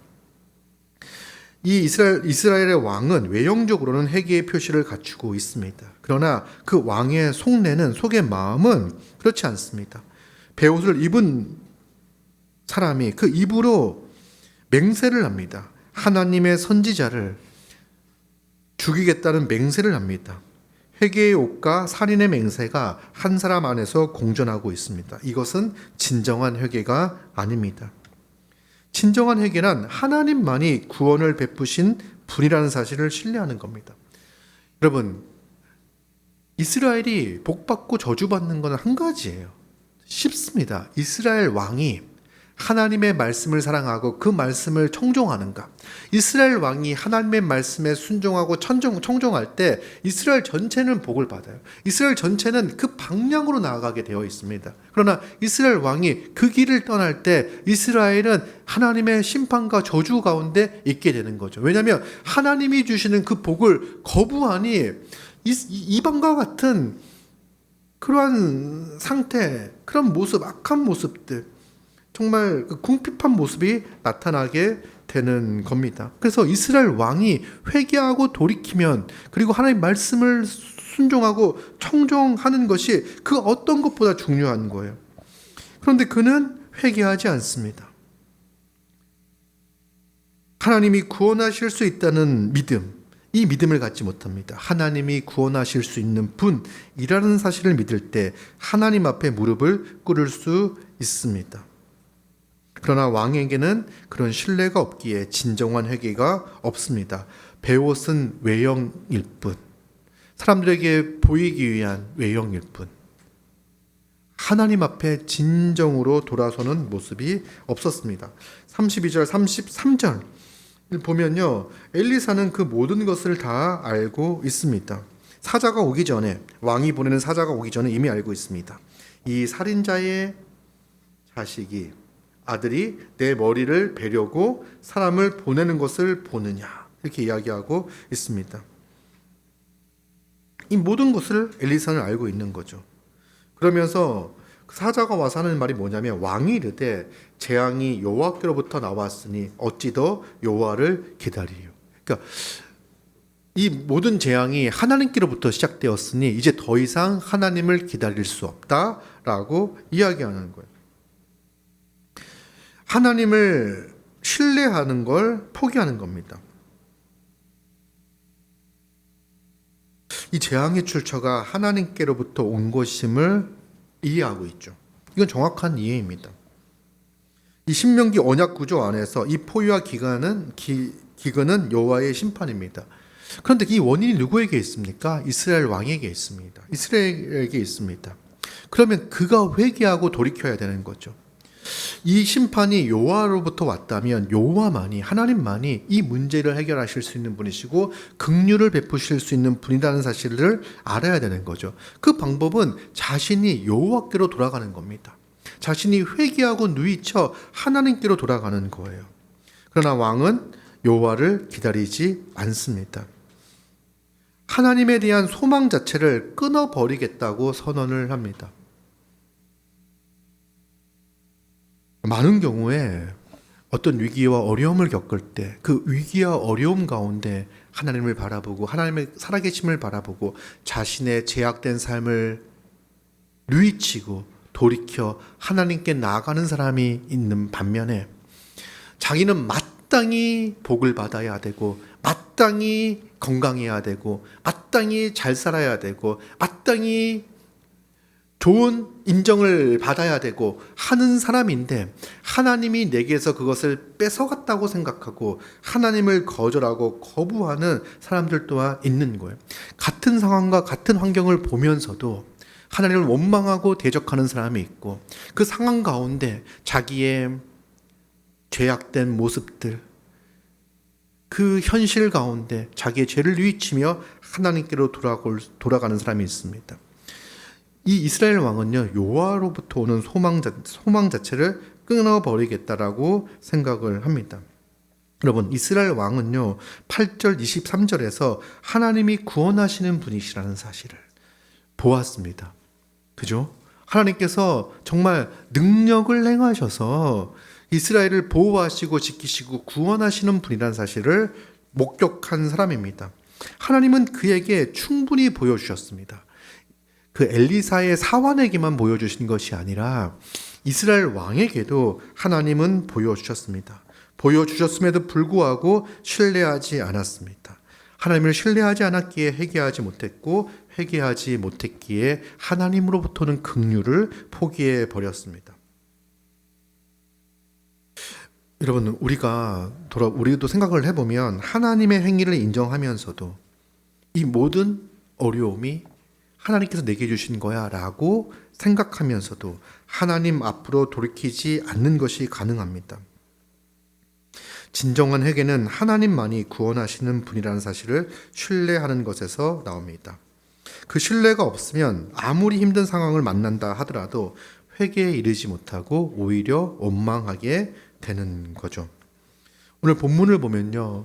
이 이스라엘의 왕은 외형적으로는 회개의 표시를 갖추고 있습니다. 그러나 그 왕의 속의 마음은 그렇지 않습니다. 베옷을 입은 사람이 그 입으로 맹세를 합니다. 하나님의 선지자를 죽이겠다는 맹세를 합니다. 회개의 옷과 살인의 맹세가 한 사람 안에서 공존하고 있습니다. 이것은 진정한 회개가 아닙니다. 진정한 회개는 하나님만이 구원을 베푸신 분이라는 사실을 신뢰하는 겁니다. 여러분, 이스라엘이 복받고 저주받는 것은 한 가지예요. 쉽습니다. 이스라엘 왕이 하나님의 말씀을 사랑하고 그 말씀을 청종하는가. 이스라엘 왕이 하나님의 말씀에 순종하고 청종할 때 이스라엘 전체는 복을 받아요. 이스라엘 전체는 그 방향으로 나아가게 되어 있습니다. 그러나 이스라엘 왕이 그 길을 떠날 때 이스라엘은 하나님의 심판과 저주 가운데 있게 되는 거죠. 왜냐하면 하나님이 주시는 그 복을 거부하니 이방과 같은 그러한 상태, 그런 모습, 악한 모습들, 정말 궁핍한 모습이 나타나게 되는 겁니다. 그래서 이스라엘 왕이 회개하고 돌이키면, 그리고 하나님의 말씀을 순종하고 청종하는 것이 그 어떤 것보다 중요한 거예요. 그런데 그는 회개하지 않습니다. 하나님이 구원하실 수 있다는 믿음, 이 믿음을 갖지 못합니다. 하나님이 구원하실 수 있는 분이라는 사실을 믿을 때 하나님 앞에 무릎을 꿇을 수 있습니다. 그러나 왕에게는 그런 신뢰가 없기에 진정한 회개가 없습니다. 베옷은 외형일 뿐, 사람들에게 보이기 위한 외형일 뿐, 하나님 앞에 진정으로 돌아서는 모습이 없었습니다. 32절, 33절 보면요, 엘리사는 그 모든 것을 다 알고 있습니다. 사자가 오기 전에, 왕이 보내는 사자가 오기 전에 이미 알고 있습니다. 이 살인자의 자식이, 아들이 내 머리를 베려고 사람을 보내는 것을 보느냐, 이렇게 이야기하고 있습니다. 이 모든 것을 엘리사는 알고 있는 거죠. 그러면서 사자가 와서 하는 말이 뭐냐면, 왕이 이르되 재앙이 여호와께로부터 나왔으니 어찌 더 여호와를 기다리요. 그러니까 이 모든 재앙이 하나님께로부터 시작되었으니 이제 더 이상 하나님을 기다릴 수 없다라고 이야기하는 거예요. 하나님을 신뢰하는 걸 포기하는 겁니다. 이 재앙의 출처가 하나님께로부터 온 것임을 이해하고 있죠. 이건 정확한 이해입니다. 이 신명기 언약 구조 안에서 이 포유와 기근은 여호와의 심판입니다. 그런데 이 원인이 누구에게 있습니까? 이스라엘 왕에게 있습니다. 이스라엘에게 있습니다. 그러면 그가 회개하고 돌이켜야 되는 거죠. 이 심판이 여호와로부터 왔다면 여호와만이, 하나님만이 이 문제를 해결하실 수 있는 분이시고 긍휼을 베푸실 수 있는 분이라는 사실을 알아야 되는 거죠. 그 방법은 자신이 여호와께로 돌아가는 겁니다. 자신이 회개하고 누이쳐 하나님께로 돌아가는 거예요. 그러나 왕은 여호와를 기다리지 않습니다. 하나님에 대한 소망 자체를 끊어버리겠다고 선언을 합니다. 많은 경우에 어떤 위기와 어려움을 겪을 때 그 위기와 어려움 가운데 하나님을 바라보고 하나님의 살아계심을 바라보고 자신의 제약된 삶을 누이치고 돌이켜 하나님께 나아가는 사람이 있는 반면에 자기는 마땅히 복을 받아야 되고 마땅히 건강해야 되고 마땅히 잘 살아야 되고 마땅히 좋은 인정을 받아야 되고 하는 사람인데 하나님이 내게서 그것을 뺏어갔다고 생각하고 하나님을 거절하고 거부하는 사람들 또한 있는 거예요. 같은 상황과 같은 환경을 보면서도 하나님을 원망하고 대적하는 사람이 있고 그 상황 가운데 자기의 죄악된 모습들, 그 현실 가운데 자기의 죄를 뉘우치며 하나님께로 돌아가는 사람이 있습니다. 이 이스라엘 왕은요, 여호와로부터 오는 소망 자체를 끊어버리겠다라고 생각을 합니다. 여러분, 이스라엘 왕은요, 8절 23절에서 하나님이 구원하시는 분이시라는 사실을 보았습니다. 그죠? 하나님께서 정말 능력을 행하셔서 이스라엘을 보호하시고 지키시고 구원하시는 분이라는 사실을 목격한 사람입니다. 하나님은 그에게 충분히 보여주셨습니다. 그 엘리사의 사환에게만 보여주신 것이 아니라 이스라엘 왕에게도 하나님은 보여주셨습니다. 보여주셨음에도 불구하고 신뢰하지 않았습니다. 하나님을 신뢰하지 않았기에 회개하지 못했고 회개하지 못했기에 하나님으로부터는 긍휼을 포기해 버렸습니다. 여러분, 우리도 생각을 해보면 하나님의 행위를 인정하면서도 이 모든 어려움이 하나님께서 내게 주신 거야 라고 생각하면서도 하나님 앞으로 돌이키지 않는 것이 가능합니다. 진정한 회개는 하나님만이 구원하시는 분이라는 사실을 신뢰하는 것에서 나옵니다. 그 신뢰가 없으면 아무리 힘든 상황을 만난다 하더라도 회개에 이르지 못하고 오히려 원망하게 되는 거죠. 오늘 본문을 보면요,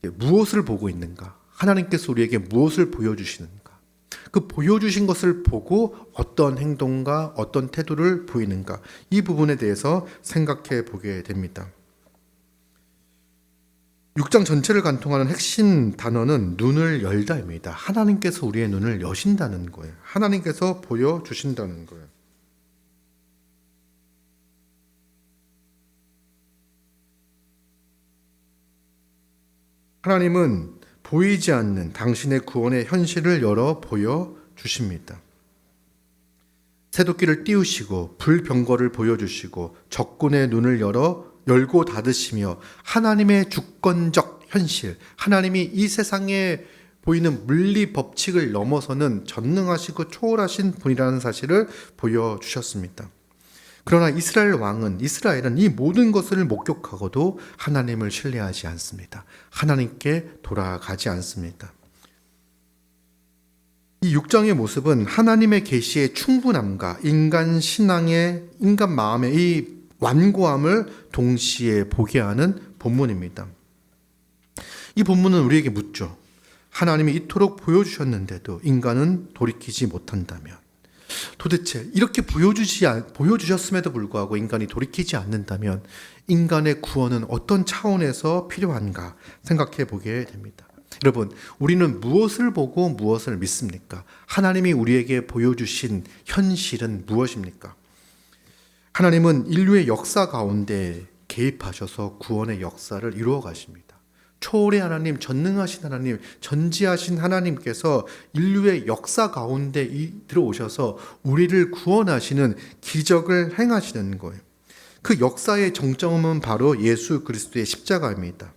무엇을 보고 있는가? 하나님께서 우리에게 무엇을 보여주시는가? 그 보여주신 것을 보고 어떤 행동과 어떤 태도를 보이는가? 이 부분에 대해서 생각해 보게 됩니다. 6장 전체를 관통하는 핵심 단어는 눈을 열다입니다. 하나님께서 우리의 눈을 여신다는 거예요. 하나님께서 보여주신다는 거예요. 하나님은 보이지 않는 당신의 구원의 현실을 열어 보여주십니다. 새도끼를 띄우시고 불병거를 보여주시고 적군의 눈을 열고 닫으시며 하나님의 주권적 현실, 하나님이 이 세상에 보이는 물리 법칙을 넘어서는 전능하시고 초월하신 분이라는 사실을 보여주셨습니다. 그러나 이스라엘은 이 모든 것을 목격하고도 하나님을 신뢰하지 않습니다. 하나님께 돌아가지 않습니다. 이 6장의 모습은 하나님의 계시의 충분함과 인간 마음의 이 완고함을 동시에 보게 하는 본문입니다. 이 본문은 우리에게 묻죠. 하나님이 이토록 보여주셨는데도 인간은 돌이키지 못한다면, 도대체 이렇게 보여주셨음에도 불구하고 인간이 돌이키지 않는다면 인간의 구원은 어떤 차원에서 필요한가 생각해 보게 됩니다. 여러분, 우리는 무엇을 보고 무엇을 믿습니까? 하나님이 우리에게 보여주신 현실은 무엇입니까? 하나님은 인류의 역사 가운데 개입하셔서 구원의 역사를 이루어 가십니다. 초월의 하나님, 전능하신 하나님, 전지하신 하나님께서 인류의 역사 가운데 들어오셔서 우리를 구원하시는 기적을 행하시는 거예요. 그 역사의 정점은 바로 예수 그리스도의 십자가입니다.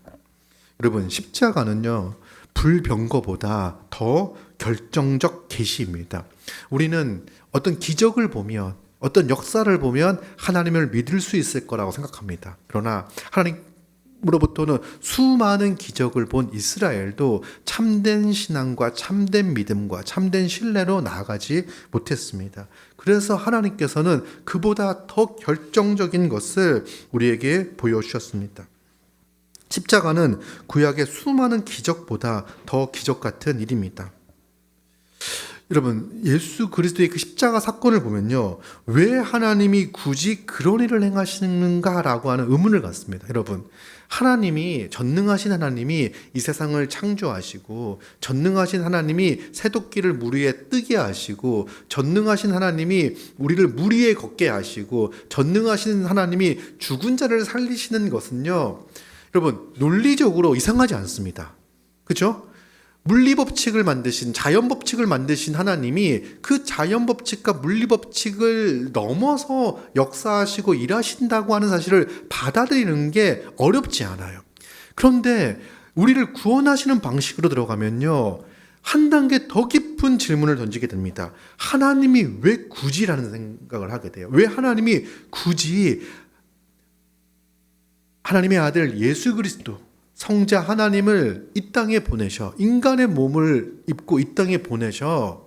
여러분, 십자가는요, 불병거보다 더 결정적 계시입니다. 우리는 어떤 기적을 보면 어떤 역사를 보면 하나님을 믿을 수 있을 거라고 생각합니다. 그러나 하나님으로부터는 수많은 기적을 본 이스라엘도 참된 신앙과 참된 믿음과 참된 신뢰로 나아가지 못했습니다. 그래서 하나님께서는 그보다 더 결정적인 것을 우리에게 보여주셨습니다. 십자가는 구약의 수많은 기적보다 더 기적 같은 일입니다. 여러분, 예수 그리스도의 그 십자가 사건을 보면요, 왜 하나님이 굳이 그런 일을 행하시는가라고 하는 의문을 갖습니다. 여러분, 전능하신 하나님이 이 세상을 창조하시고, 전능하신 하나님이 새도끼를 물 위에 뜨게 하시고, 전능하신 하나님이 우리를 물 위에 걷게 하시고, 전능하신 하나님이 죽은 자를 살리시는 것은요, 여러분, 논리적으로 이상하지 않습니다. 그렇죠? 물리법칙을 만드신, 자연법칙을 만드신 하나님이 그 자연법칙과 물리법칙을 넘어서 역사하시고 일하신다고 하는 사실을 받아들이는 게 어렵지 않아요. 그런데 우리를 구원하시는 방식으로 들어가면요, 한 단계 더 깊은 질문을 던지게 됩니다. 하나님이 왜 굳이라는 생각을 하게 돼요. 왜 하나님이 굳이 하나님의 아들 예수 그리스도 성자 하나님을 이 땅에 보내셔, 인간의 몸을 입고 이 땅에 보내셔,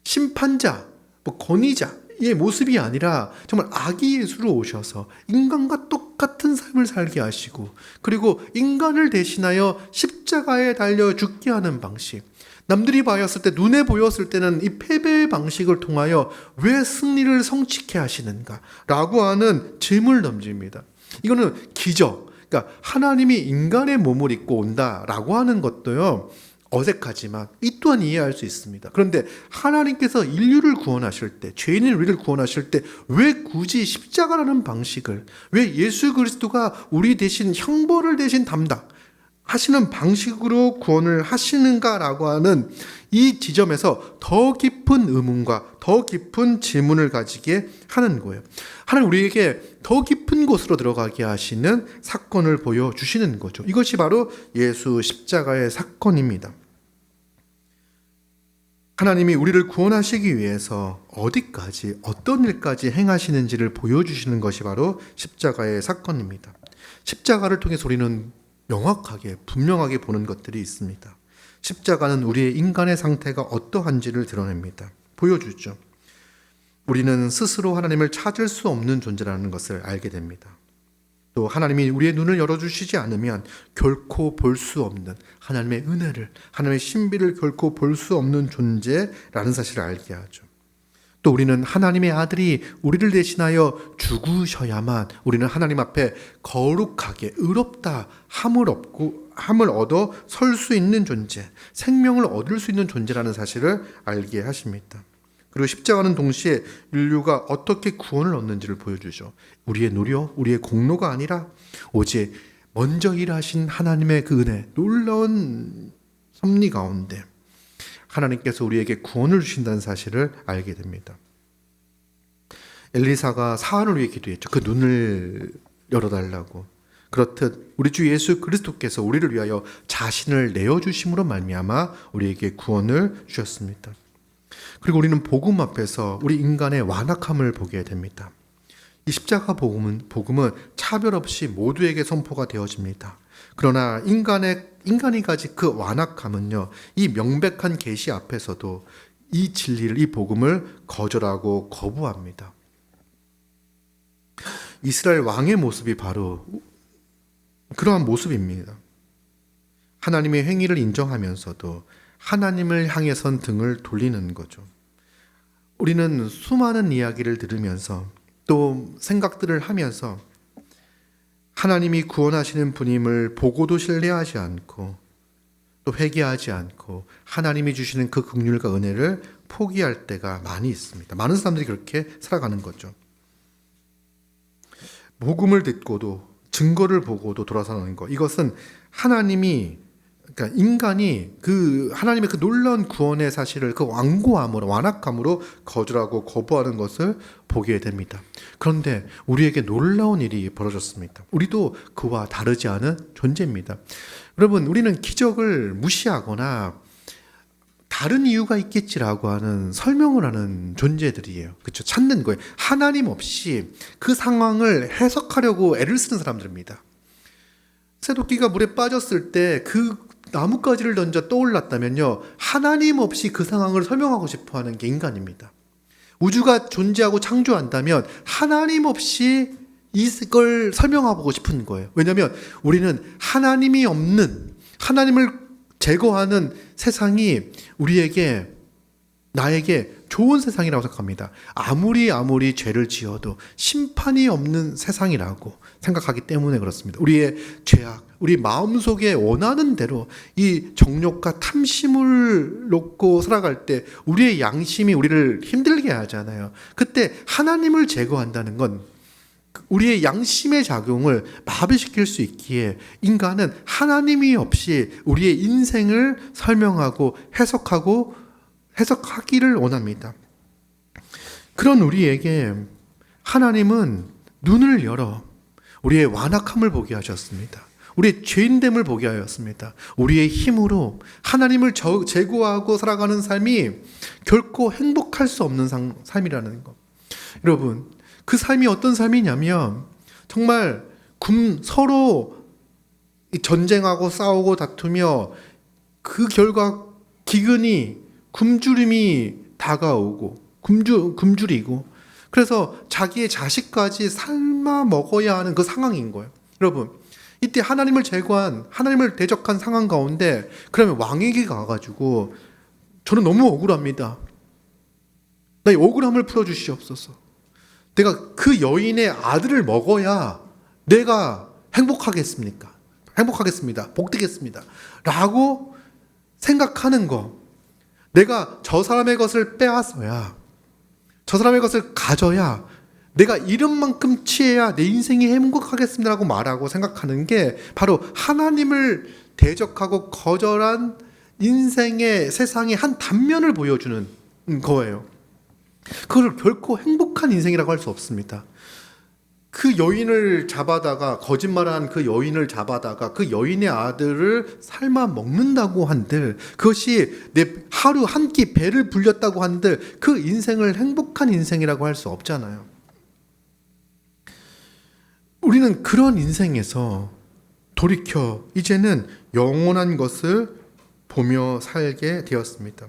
심판자, 권위자의 모습이 아니라 정말 아기 예수로 오셔서 인간과 똑같은 삶을 살게 하시고, 그리고 인간을 대신하여 십자가에 달려 죽게 하는 방식, 남들이 보였을 때, 눈에 보였을 때는 이 패배의 방식을 통하여 왜 승리를 성취케 하시는가 라고 하는 질문을 던집니다. 이거는 기적, 그러니까 하나님이 인간의 몸을 입고 온다라고 하는 것도요, 어색하지만 이 또한 이해할 수 있습니다. 그런데 하나님께서 인류를 구원하실 때, 죄인인 우리를 구원하실 때 왜 굳이 십자가라는 방식을, 왜 예수 그리스도가 우리 대신 형벌을 대신 담당하시는 방식으로 구원을 하시는가라고 하는 이 지점에서 더 깊은 의문과 더 깊은 질문을 가지게 하는 거예요. 하나님 우리에게 더 깊은 곳으로 들어가게 하시는 사건을 보여주시는 거죠. 이것이 바로 예수 십자가의 사건입니다. 하나님이 우리를 구원하시기 위해서 어디까지, 어떤 일까지 행하시는지를 보여주시는 것이 바로 십자가의 사건입니다. 십자가를 통해서 우리는 명확하게, 분명하게 보는 것들이 있습니다. 십자가는 우리의 인간의 상태가 어떠한지를 드러냅니다. 보여주죠. 우리는 스스로 하나님을 찾을 수 없는 존재라는 것을 알게 됩니다. 또 하나님이 우리의 눈을 열어주시지 않으면 결코 볼 수 없는 하나님의 은혜를, 하나님의 신비를 결코 볼 수 없는 존재라는 사실을 알게 하죠. 또 우리는 하나님의 아들이 우리를 대신하여 죽으셔야만 우리는 하나님 앞에 거룩하게 의롭다 함을 얻어 설 수 있는 존재, 생명을 얻을 수 있는 존재라는 사실을 알게 하십니다. 그리고 십자가는 동시에 인류가 어떻게 구원을 얻는지를 보여주죠. 우리의 노력, 우리의 공로가 아니라 오직 먼저 일하신 하나님의 그 은혜, 놀라운 섭리 가운데 하나님께서 우리에게 구원을 주신다는 사실을 알게 됩니다. 엘리사가 사안을 위해 기도했죠. 그 눈을 열어달라고. 그렇듯 우리 주 예수 그리스도께서 우리를 위하여 자신을 내어주심으로 말미암아 우리에게 구원을 주셨습니다. 그리고 우리는 복음 앞에서 우리 인간의 완악함을 보게 됩니다. 이 십자가 복음은 차별 없이 모두에게 선포가 되어집니다. 그러나 인간이 가진 그 완악함은요, 이 명백한 계시 앞에서도 이 진리를, 이 복음을 거절하고 거부합니다. 이스라엘 왕의 모습이 바로 그러한 모습입니다. 하나님의 행위를 인정하면서도 하나님을 향해선 등을 돌리는 거죠. 우리는 수많은 이야기를 들으면서 또 생각들을 하면서 하나님이 구원하시는 분임을 보고도 신뢰하지 않고 또 회개하지 않고 하나님이 주시는 그 긍휼과 은혜를 포기할 때가 많이 있습니다. 많은 사람들이 그렇게 살아가는 거죠. 복음을 듣고도 증거를 보고도 돌아서는 것, 이것은 그러니까 인간이 그 하나님의 그 놀라운 구원의 사실을 그 완고함으로, 완악함으로 거절하고 거부하는 것을 보게 됩니다. 그런데 우리에게 놀라운 일이 벌어졌습니다. 우리도 그와 다르지 않은 존재입니다. 여러분, 우리는 기적을 무시하거나 다른 이유가 있겠지라고 하는 설명을 하는 존재들이에요. 그렇죠? 찾는 거예요. 하나님 없이 그 상황을 해석하려고 애를 쓰는 사람들입니다. 새도끼가 물에 빠졌을 때 그 나뭇가지를 던져 떠올랐다면요, 하나님 없이 그 상황을 설명하고 싶어하는 게 인간입니다. 우주가 존재하고 창조한다면 하나님 없이 이걸 설명하고 싶은 거예요. 왜냐하면 우리는 하나님이 없는, 하나님을 제거하는 세상이 나에게 좋은 세상이라고 생각합니다. 아무리 죄를 지어도 심판이 없는 세상이라고 생각하기 때문에 그렇습니다. 우리의 죄악, 우리 마음속에 원하는 대로 이 정욕과 탐심을 놓고 살아갈 때 우리의 양심이 우리를 힘들게 하잖아요. 그때 하나님을 제거한다는 건 우리의 양심의 작용을 마비시킬 수 있기에 인간은 하나님이 없이 우리의 인생을 설명하고 해석하기를 원합니다. 그런 우리에게 하나님은 눈을 열어 우리의 완악함을 보게 하셨습니다. 우리의 죄인됨을 보게 하였습니다. 우리의 힘으로 하나님을 제거하고 살아가는 삶이 결코 행복할 수 없는 삶이라는 것. 여러분, 그 삶이 어떤 삶이냐면 정말 서로 전쟁하고 싸우고 다투며 그 결과 기근이 굶주림이 다가오고 굶주리고 그래서 자기의 자식까지 삶아 먹어야 하는 그 상황인 거예요. 여러분, 이때 하나님을 제거한, 하나님을 대적한 상황 가운데 그러면 왕에게 가가지고 저는 너무 억울합니다. 나의 억울함을 풀어주시옵소서. 내가 그 여인의 아들을 먹어야 내가 행복하겠습니다. 복되겠습니다. 라고 생각하는 거. 내가 저 사람의 것을 빼앗아야, 저 사람의 것을 가져야 내가 이런 만큼 취해야 내 인생이 행복하겠습니다라고 말하고 생각하는 게 바로 하나님을 대적하고 거절한 인생의 세상의 한 단면을 보여주는 거예요. 그걸 결코 행복한 인생이라고 할 수 없습니다. 그 여인을 잡아다가, 거짓말한 그 여인을 잡아다가 그 여인의 아들을 삶아 먹는다고 한들, 그것이 내 하루 한 끼 배를 불렸다고 한들 그 인생을 행복한 인생이라고 할 수 없잖아요. 우리는 그런 인생에서 돌이켜 이제는 영원한 것을 보며 살게 되었습니다.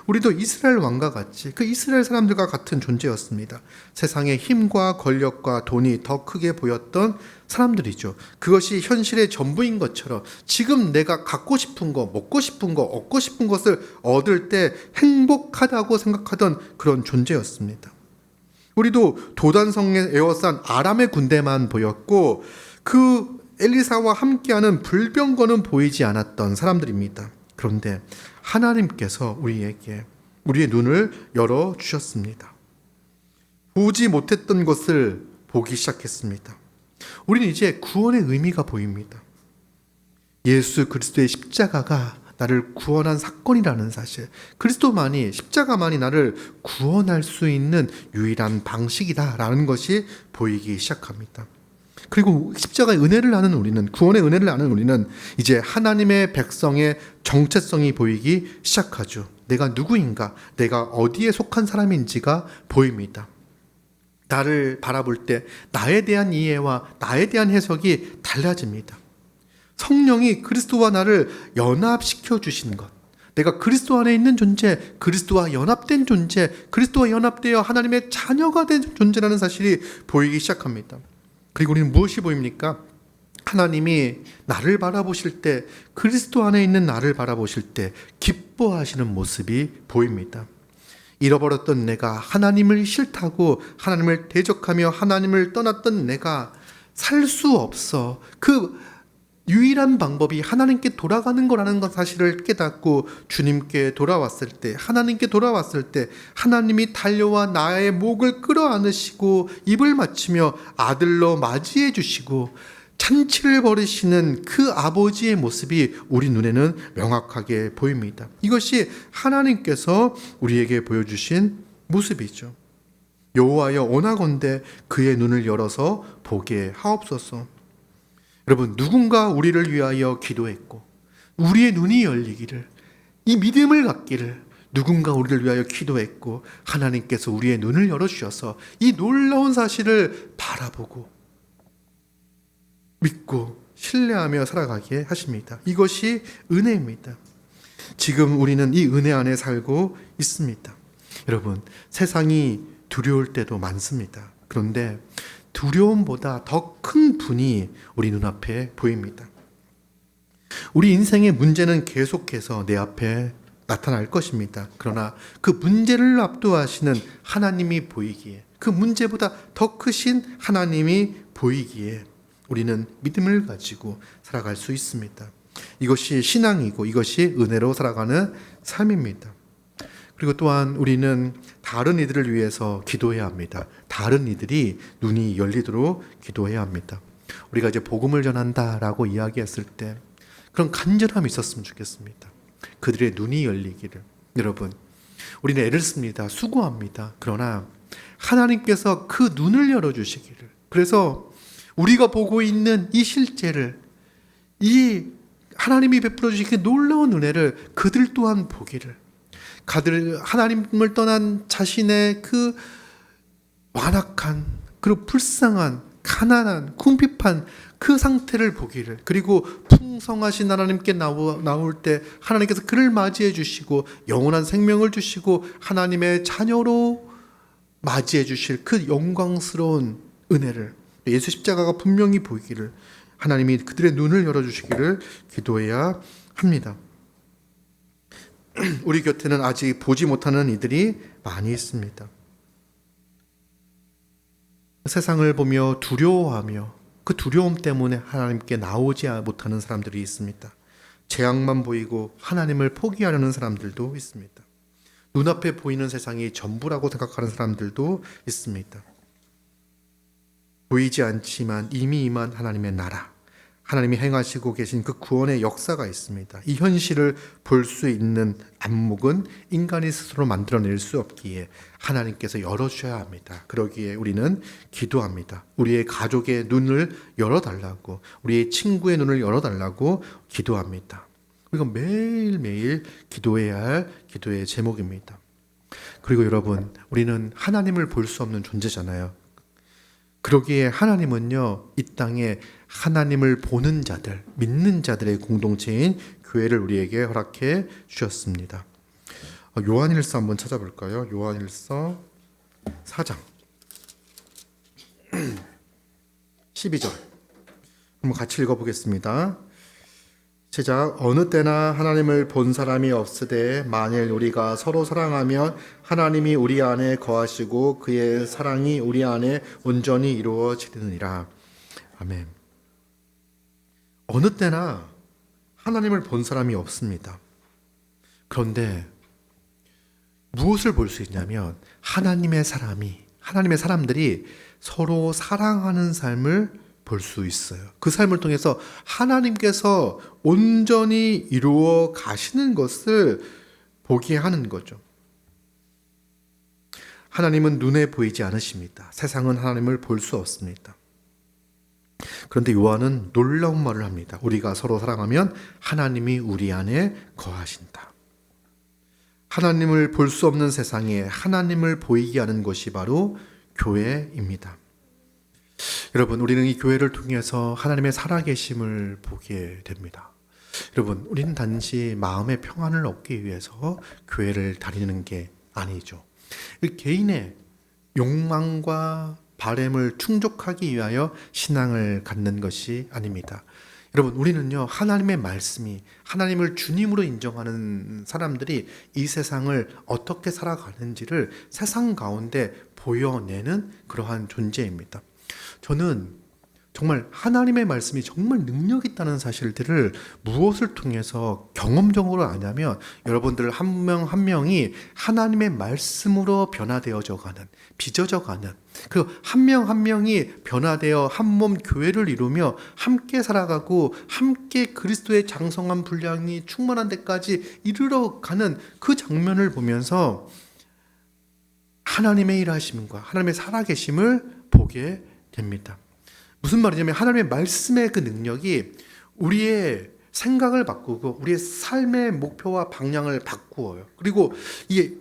우리도 이스라엘 왕과 같이 그 이스라엘 사람들과 같은 존재였습니다. 세상의 힘과 권력과 돈이 더 크게 보였던 사람들이죠. 그것이 현실의 전부인 것처럼 지금 내가 갖고 싶은 거, 먹고 싶은 거, 얻고 싶은 것을 얻을 때 행복하다고 생각하던 그런 존재였습니다. 우리도 도단성에 에워싼 아람의 군대만 보였고 그 엘리사와 함께하는 불병거는 보이지 않았던 사람들입니다. 그런데 하나님께서 우리에게 우리의 눈을 열어주셨습니다. 보지 못했던 것을 보기 시작했습니다. 우리는 이제 구원의 의미가 보입니다. 예수 그리스도의 십자가가 나를 구원한 사건이라는 사실, 그리스도만이, 십자가만이 나를 구원할 수 있는 유일한 방식이다라는 것이 보이기 시작합니다. 그리고 십자가의 은혜를 아는 우리는, 구원의 은혜를 아는 우리는 이제 하나님의 백성의 정체성이 보이기 시작하죠. 내가 누구인가, 내가 어디에 속한 사람인지가 보입니다. 나를 바라볼 때 나에 대한 이해와 나에 대한 해석이 달라집니다. 성령이 그리스도와 나를 연합시켜 주신 것, 내가 그리스도 안에 있는 존재, 그리스도와 연합된 존재, 그리스도와 연합되어 하나님의 자녀가 된 존재라는 사실이 보이기 시작합니다. 그리고 우리는 무엇이 보입니까? 하나님이 나를 바라보실 때, 그리스도 안에 있는 나를 바라보실 때 기뻐하시는 모습이 보입니다. 잃어버렸던 내가, 하나님을 싫다고 하나님을 대적하며 하나님을 떠났던 내가 살 수 없어. 그 유일한 방법이 하나님께 돌아가는 거라는 것 사실을 깨닫고 주님께 돌아왔을 때, 하나님께 돌아왔을 때 하나님이 달려와 나의 목을 끌어안으시고 입을 맞추며 아들로 맞이해 주시고 잔치를 벌이시는 그 아버지의 모습이 우리 눈에는 명확하게 보입니다. 이것이 하나님께서 우리에게 보여주신 모습이죠. 여호와여 원하건대 그의 눈을 열어서 보게 하옵소서. 여러분, 누군가 우리를 위하여 기도했고 우리의 눈이 열리기를, 이 믿음을 갖기를, 누군가 우리를 위하여 기도했고 하나님께서 우리의 눈을 열어주셔서 이 놀라운 사실을 바라보고 믿고 신뢰하며 살아가게 하십니다. 이것이 은혜입니다. 지금 우리는 이 은혜 안에 살고 있습니다. 여러분, 세상이 두려울 때도 많습니다. 그런데 두려움보다 더 큰 분이 우리 눈앞에 보입니다. 우리 인생의 문제는 계속해서 내 앞에 나타날 것입니다. 그러나 그 문제를 압도하시는 하나님이 보이기에, 그 문제보다 더 크신 하나님이 보이기에 우리는 믿음을 가지고 살아갈 수 있습니다. 이것이 신앙이고 이것이 은혜로 살아가는 삶입니다. 그리고 또한 우리는 다른 이들을 위해서 기도해야 합니다. 다른 이들이 눈이 열리도록 기도해야 합니다. 우리가 이제 복음을 전한다라고 이야기했을 때 그런 간절함이 있었으면 좋겠습니다. 그들의 눈이 열리기를. 여러분, 우리는 애를 씁니다. 수고합니다. 그러나 하나님께서 그 눈을 열어주시기를. 그래서 우리가 보고 있는 이 실제를, 이 하나님이 베풀어 주신 그 놀라운 은혜를 그들 또한 보기를, 하나님을 떠난 자신의 그 완악한, 그리고 불쌍한, 가난한, 궁핍한 그 상태를 보기를, 그리고 풍성하신 하나님께 나올 때 하나님께서 그를 맞이해 주시고 영원한 생명을 주시고 하나님의 자녀로 맞이해 주실 그 영광스러운 은혜를, 예수 십자가가 분명히 보이기를 하나님이 그들의 눈을 열어주시기를 기도해야 합니다. 우리 곁에는 아직 보지 못하는 이들이 많이 있습니다. 세상을 보며 두려워하며 그 두려움 때문에 하나님께 나오지 못하는 사람들이 있습니다. 재앙만 보이고 하나님을 포기하려는 사람들도 있습니다. 눈앞에 보이는 세상이 전부라고 생각하는 사람들도 있습니다. 보이지 않지만 이미 임한 하나님의 나라, 하나님이 행하시고 계신 그 구원의 역사가 있습니다. 이 현실을 볼 수 있는 안목은 인간이 스스로 만들어낼 수 없기에 하나님께서 열어주셔야 합니다. 그러기에 우리는 기도합니다. 우리의 가족의 눈을 열어달라고, 우리의 친구의 눈을 열어달라고 기도합니다. 그리고 매일매일 기도해야 할 기도의 제목입니다. 그리고 여러분, 우리는 하나님을 볼 수 없는 존재잖아요. 그러기에 하나님은요, 이 땅에 하나님을 보는 자들, 믿는 자들의 공동체인 교회를 우리에게 허락해 주셨습니다. 요한일서 한번 찾아볼까요? 요한일서 4장 12절 한번 같이 읽어보겠습니다. 시작. 어느 때나 하나님을 본 사람이 없으되 만일 우리가 서로 사랑하면 하나님이 우리 안에 거하시고 그의 사랑이 우리 안에 온전히 이루어지느니라. 아멘. 어느 때나 하나님을 본 사람이 없습니다. 그런데 무엇을 볼 수 있냐면 하나님의 사람들이 서로 사랑하는 삶을 볼 수 있어요. 그 삶을 통해서 하나님께서 온전히 이루어 가시는 것을 보게 하는 거죠. 하나님은 눈에 보이지 않으십니다. 세상은 하나님을 볼 수 없습니다. 그런데 요한은 놀라운 말을 합니다. 우리가 서로 사랑하면 하나님이 우리 안에 거하신다. 하나님을 볼 수 없는 세상에 하나님을 보이게 하는 것이 바로 교회입니다. 여러분, 우리는 이 교회를 통해서 하나님의 살아계심을 보게 됩니다. 여러분, 우리는 단지 마음의 평안을 얻기 위해서 교회를 다니는 게 아니죠. 개인의 욕망과 바램을 충족하기 위하여 신앙을 갖는 것이 아닙니다. 여러분, 우리는요, 하나님의 말씀이, 하나님을 주님으로 인정하는 사람들이 이 세상을 어떻게 살아가는지를 세상 가운데 보여내는 그러한 존재입니다. 저는 정말 하나님의 말씀이 정말 능력 있다는 사실들을 무엇을 통해서 경험적으로 아냐면, 여러분들 한 명 한 명이 하나님의 말씀으로 변화되어져 가는, 빚어져 가는, 그리고 한 명 한 명이 변화되어 한 몸 교회를 이루며 함께 살아가고 함께 그리스도의 장성한 분량이 충만한 데까지 이르러 가는 그 장면을 보면서 하나님의 일하심과 하나님의 살아계심을 보게 됩니다. 무슨 말이냐면 하나님의 말씀의 그 능력이 우리의 생각을 바꾸고 우리의 삶의 목표와 방향을 바꾸어요. 그리고 이게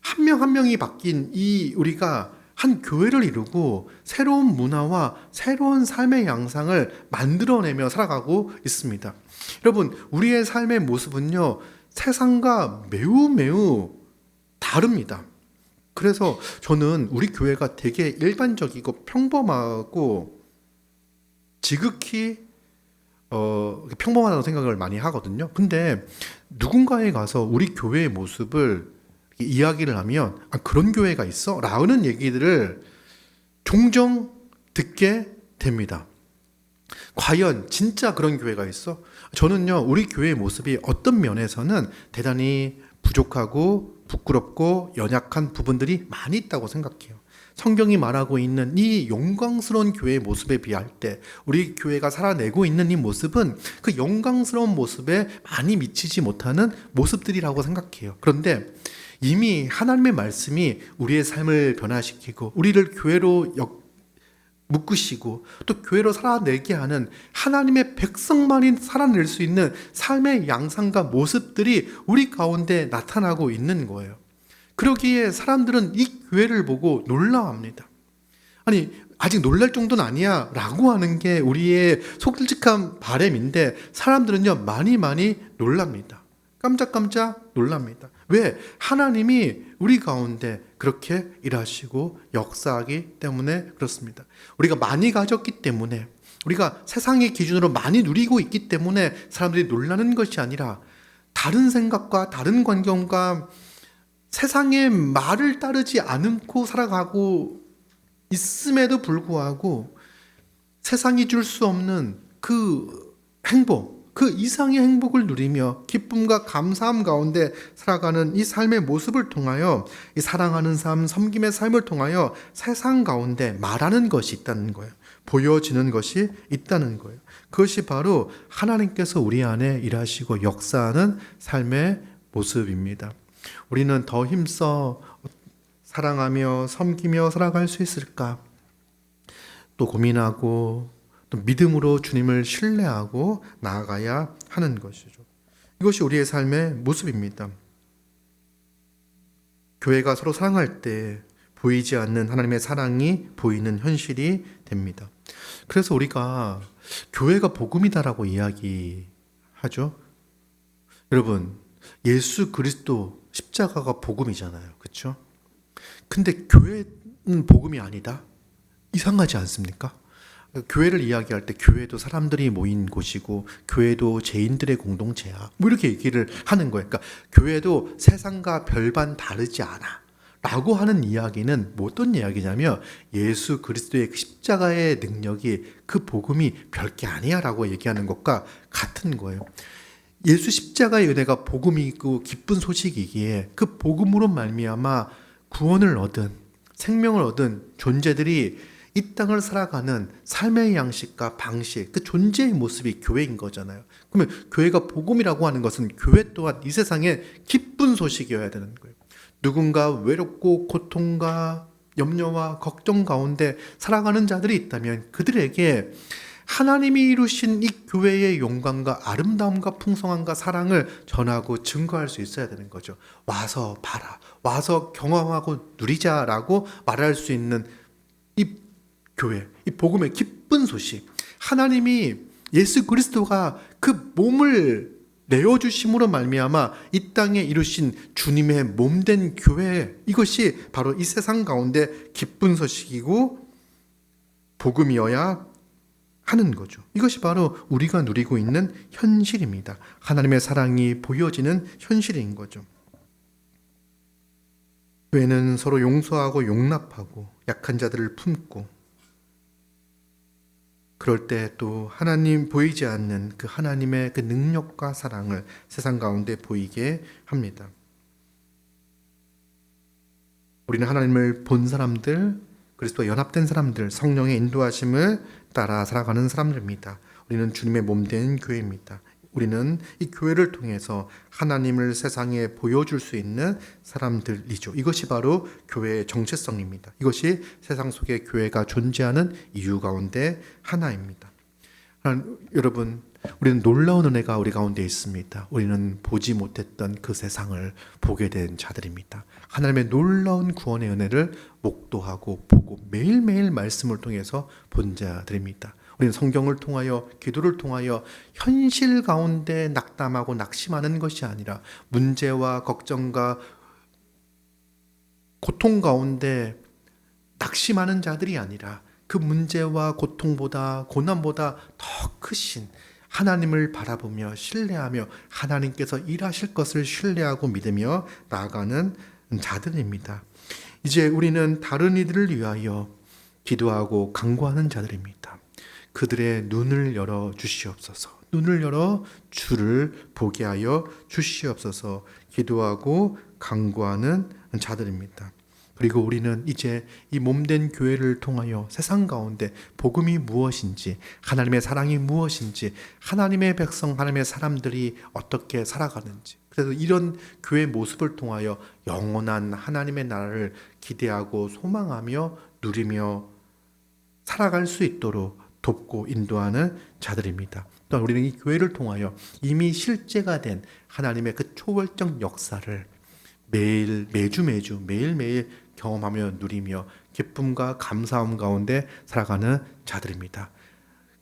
한 명 한 명이 바뀐 이 우리가 한 교회를 이루고 새로운 문화와 새로운 삶의 양상을 만들어내며 살아가고 있습니다. 여러분, 우리의 삶의 모습은요, 세상과 매우 매우 다릅니다. 그래서 저는 우리 교회가 되게 일반적이고 평범하고 지극히 평범하다는 생각을 많이 하거든요. 근데 누군가에 가서 우리 교회의 모습을 이야기를 하면 그런 교회가 있어? 라는 얘기들을 종종 듣게 됩니다. 과연 진짜 그런 교회가 있어? 저는요, 우리 교회의 모습이 어떤 면에서는 대단히 부족하고 부끄럽고 연약한 부분들이 많이 있다고 생각해요. 성경이 말하고 있는 이 영광스러운 교회의 모습에 비할 때 우리 교회가 살아내고 있는 이 모습은 그 영광스러운 모습에 많이 미치지 못하는 모습들이라고 생각해요. 그런데 이미 하나님의 말씀이 우리의 삶을 변화시키고 우리를 교회로 묶으시고 또 교회로 살아내게 하는 하나님의 백성만이 살아낼 수 있는 삶의 양상과 모습들이 우리 가운데 나타나고 있는 거예요. 그러기에 사람들은 이 교회를 보고 놀라워합니다. 아니, 아직 놀랄 정도는 아니야 라고 하는 게 우리의 솔직한 바람인데 사람들은요, 많이 놀랍니다. 깜짝깜짝 놀랍니다. 왜? 하나님이 우리 가운데 그렇게 일하시고 역사하기 때문에 그렇습니다. 우리가 많이 가졌기 때문에, 우리가 세상의 기준으로 많이 누리고 있기 때문에 사람들이 놀라는 것이 아니라 다른 생각과 다른 관점과 세상의 말을 따르지 않고 살아가고 있음에도 불구하고 세상이 줄 수 없는 그 행복, 그 이상의 행복을 누리며 기쁨과 감사함 가운데 살아가는 이 삶의 모습을 통하여, 이 사랑하는 삶, 섬김의 삶을 통하여 세상 가운데 말하는 것이 있다는 거예요. 보여지는 것이 있다는 거예요. 그것이 바로 하나님께서 우리 안에 일하시고 역사하는 삶의 모습입니다. 우리는 더 힘써 사랑하며 섬기며 살아갈 수 있을까? 또 고민하고 또 믿음으로 주님을 신뢰하고 나아가야 하는 것이죠. 이것이 우리의 삶의 모습입니다. 교회가 서로 사랑할 때 보이지 않는 하나님의 사랑이 보이는 현실이 됩니다. 그래서 우리가 교회가 복음이다라고 이야기하죠. 여러분, 예수 그리스도 십자가가 복음이잖아요. 그렇죠? 근데 교회는 복음이 아니다? 이상하지 않습니까? 교회를 이야기할 때 교회도 사람들이 모인 곳이고 교회도 죄인들의 공동체야, 뭐 이렇게 얘기를 하는 거예요. 그러니까 교회도 세상과 별반 다르지 않아 라고 하는 이야기는 뭐 어떤 이야기냐면 예수 그리스도의 그 십자가의 능력이, 그 복음이 별게 아니야 라고 얘기하는 것과 같은 거예요. 예수 십자가의 은혜가 복음이고 기쁜 소식이기에 그 복음으로 말미암아 구원을 얻은, 생명을 얻은 존재들이 이 땅을 살아가는 삶의 양식과 방식, 그 존재의 모습이 교회인 거잖아요. 그러면 교회가 복음이라고 하는 것은 교회 또한 이 세상에 기쁜 소식이어야 되는 거예요. 누군가 외롭고 고통과 염려와 걱정 가운데 살아가는 자들이 있다면 그들에게 하나님이 이루신 이 교회의 영광과 아름다움과 풍성함과 사랑을 전하고 증거할 수 있어야 되는 거죠. 와서 봐라, 와서 경험하고 누리자라고 말할 수 있는 이 교회, 이 복음의 기쁜 소식, 하나님이 예수 그리스도가 그 몸을 내어주심으로 말미암아 이 땅에 이루신 주님의 몸된 교회, 이것이 바로 이 세상 가운데 기쁜 소식이고 복음이어야 하는 거죠. 이것이 바로 우리가 누리고 있는 현실입니다. 하나님의 사랑이 보여지는 현실인 거죠. 교회는 서로 용서하고 용납하고 약한 자들을 품고, 그럴 때 또 하나님 보이지 않는 그 하나님의 그 능력과 사랑을 세상 가운데 보이게 합니다. 우리는 하나님을 본 사람들, 그리스도와 연합된 사람들, 성령의 인도하심을 따라 살아가는 사람들입니다. 우리는 주님의 몸된 교회입니다. 우리는 이 교회를 통해서 하나님을 세상에 보여줄 수 있는 사람들이죠. 이것이 바로 교회의 정체성입니다. 이것이 세상 속에 교회가 존재하는 이유 가운데 하나입니다. 여러분, 우리는 놀라운 은혜가 우리 가운데 있습니다. 우리는 보지 못했던 그 세상을 보게 된 자들입니다. 하나님의 놀라운 구원의 은혜를 목도하고 보고 매일매일 말씀을 통해서 본 자들입니다. 우리는 성경을 통하여, 기도를 통하여 현실 가운데 낙담하고 낙심하는 것이 아니라 문제와 걱정과 고통 가운데 낙심하는 자들이 아니라 그 문제와 고통보다, 고난보다 더 크신 하나님을 바라보며 신뢰하며 하나님께서 일하실 것을 신뢰하고 믿으며 나아가는 자들입니다. 이제 우리는 다른 이들을 위하여 기도하고 간구하는 자들입니다. 그들의 눈을 열어 주시옵소서. 눈을 열어 주를 보게 하여 주시옵소서. 기도하고 간구하는 자들입니다. 그리고 우리는 이제 이 몸된 교회를 통하여 세상 가운데 복음이 무엇인지, 하나님의 사랑이 무엇인지, 하나님의 백성, 하나님의 사람들이 어떻게 살아가는지, 그래서 이런 교회 모습을 통하여 영원한 하나님의 나라를 기대하고 소망하며 누리며 살아갈 수 있도록 돕고 인도하는 자들입니다. 또한 우리는 이 교회를 통하여 이미 실제가 된 하나님의 그 초월적 역사를 매일매일 경험하며 누리며 기쁨과 감사함 가운데 살아가는 자들입니다.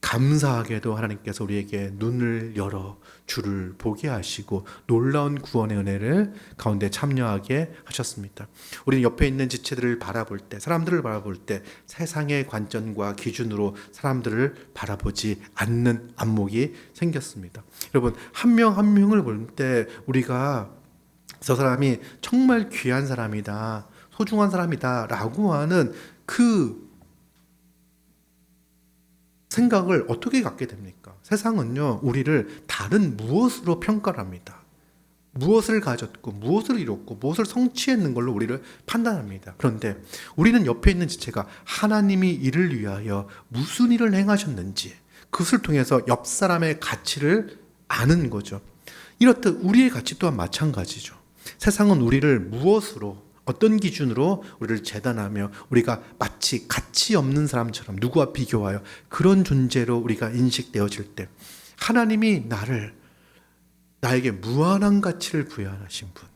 감사하게도 하나님께서 우리에게 눈을 열어 주를 보게 하시고 놀라운 구원의 은혜를 가운데 참여하게 하셨습니다. 우리는 옆에 있는 지체들을 바라볼 때, 사람들을 바라볼 때 세상의 관점과 기준으로 사람들을 바라보지 않는 안목이 생겼습니다. 여러분, 한 명 한 명을 볼 때 우리가 저 사람이 정말 귀한 사람이다, 소중한 사람이다 라고 하는 그 생각을 어떻게 갖게 됩니까? 세상은요, 우리를 다른 무엇으로 평가를 합니다. 무엇을 가졌고, 무엇을 이뤘고, 무엇을 성취했는 걸로 우리를 판단합니다. 그런데 우리는 옆에 있는 지체가 하나님이 이를 위하여 무슨 일을 행하셨는지 그것을 통해서 옆 사람의 가치를 아는 거죠. 이렇듯 우리의 가치 또한 마찬가지죠. 세상은 우리를 무엇으로, 어떤 기준으로 우리를 재단하며 우리가 마치 가치 없는 사람처럼 누구와 비교하여 그런 존재로 우리가 인식되어질 때, 하나님이 나에게 무한한 가치를 부여하신 분,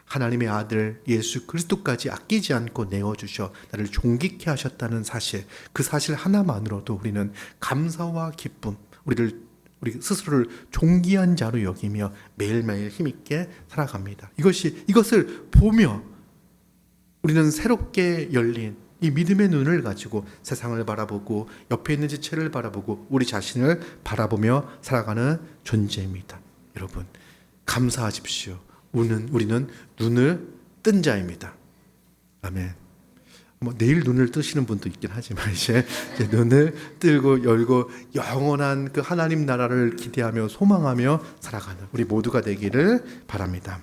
하나님의 아들 예수 그리스도까지 아끼지 않고 내어주셔 나를 존귀케 하셨다는 사실, 그 사실 하나만으로도 우리는 감사와 기쁨, 우리 스스로를 존귀한 자로 여기며 매일매일 힘있게 살아갑니다. 이것을 보며 우리는 새롭게 열린 이 믿음의 눈을 가지고 세상을 바라보고 옆에 있는 지체를 바라보고 우리 자신을 바라보며 살아가는 존재입니다. 여러분, 감사하십시오. 우리는 눈을 뜬 자입니다. 아멘. 내일 눈을 뜨시는 분도 있긴 하지만 이제 눈을 뜨고 열고 영원한 그 하나님 나라를 기대하며 소망하며 살아가는 우리 모두가 되기를 바랍니다.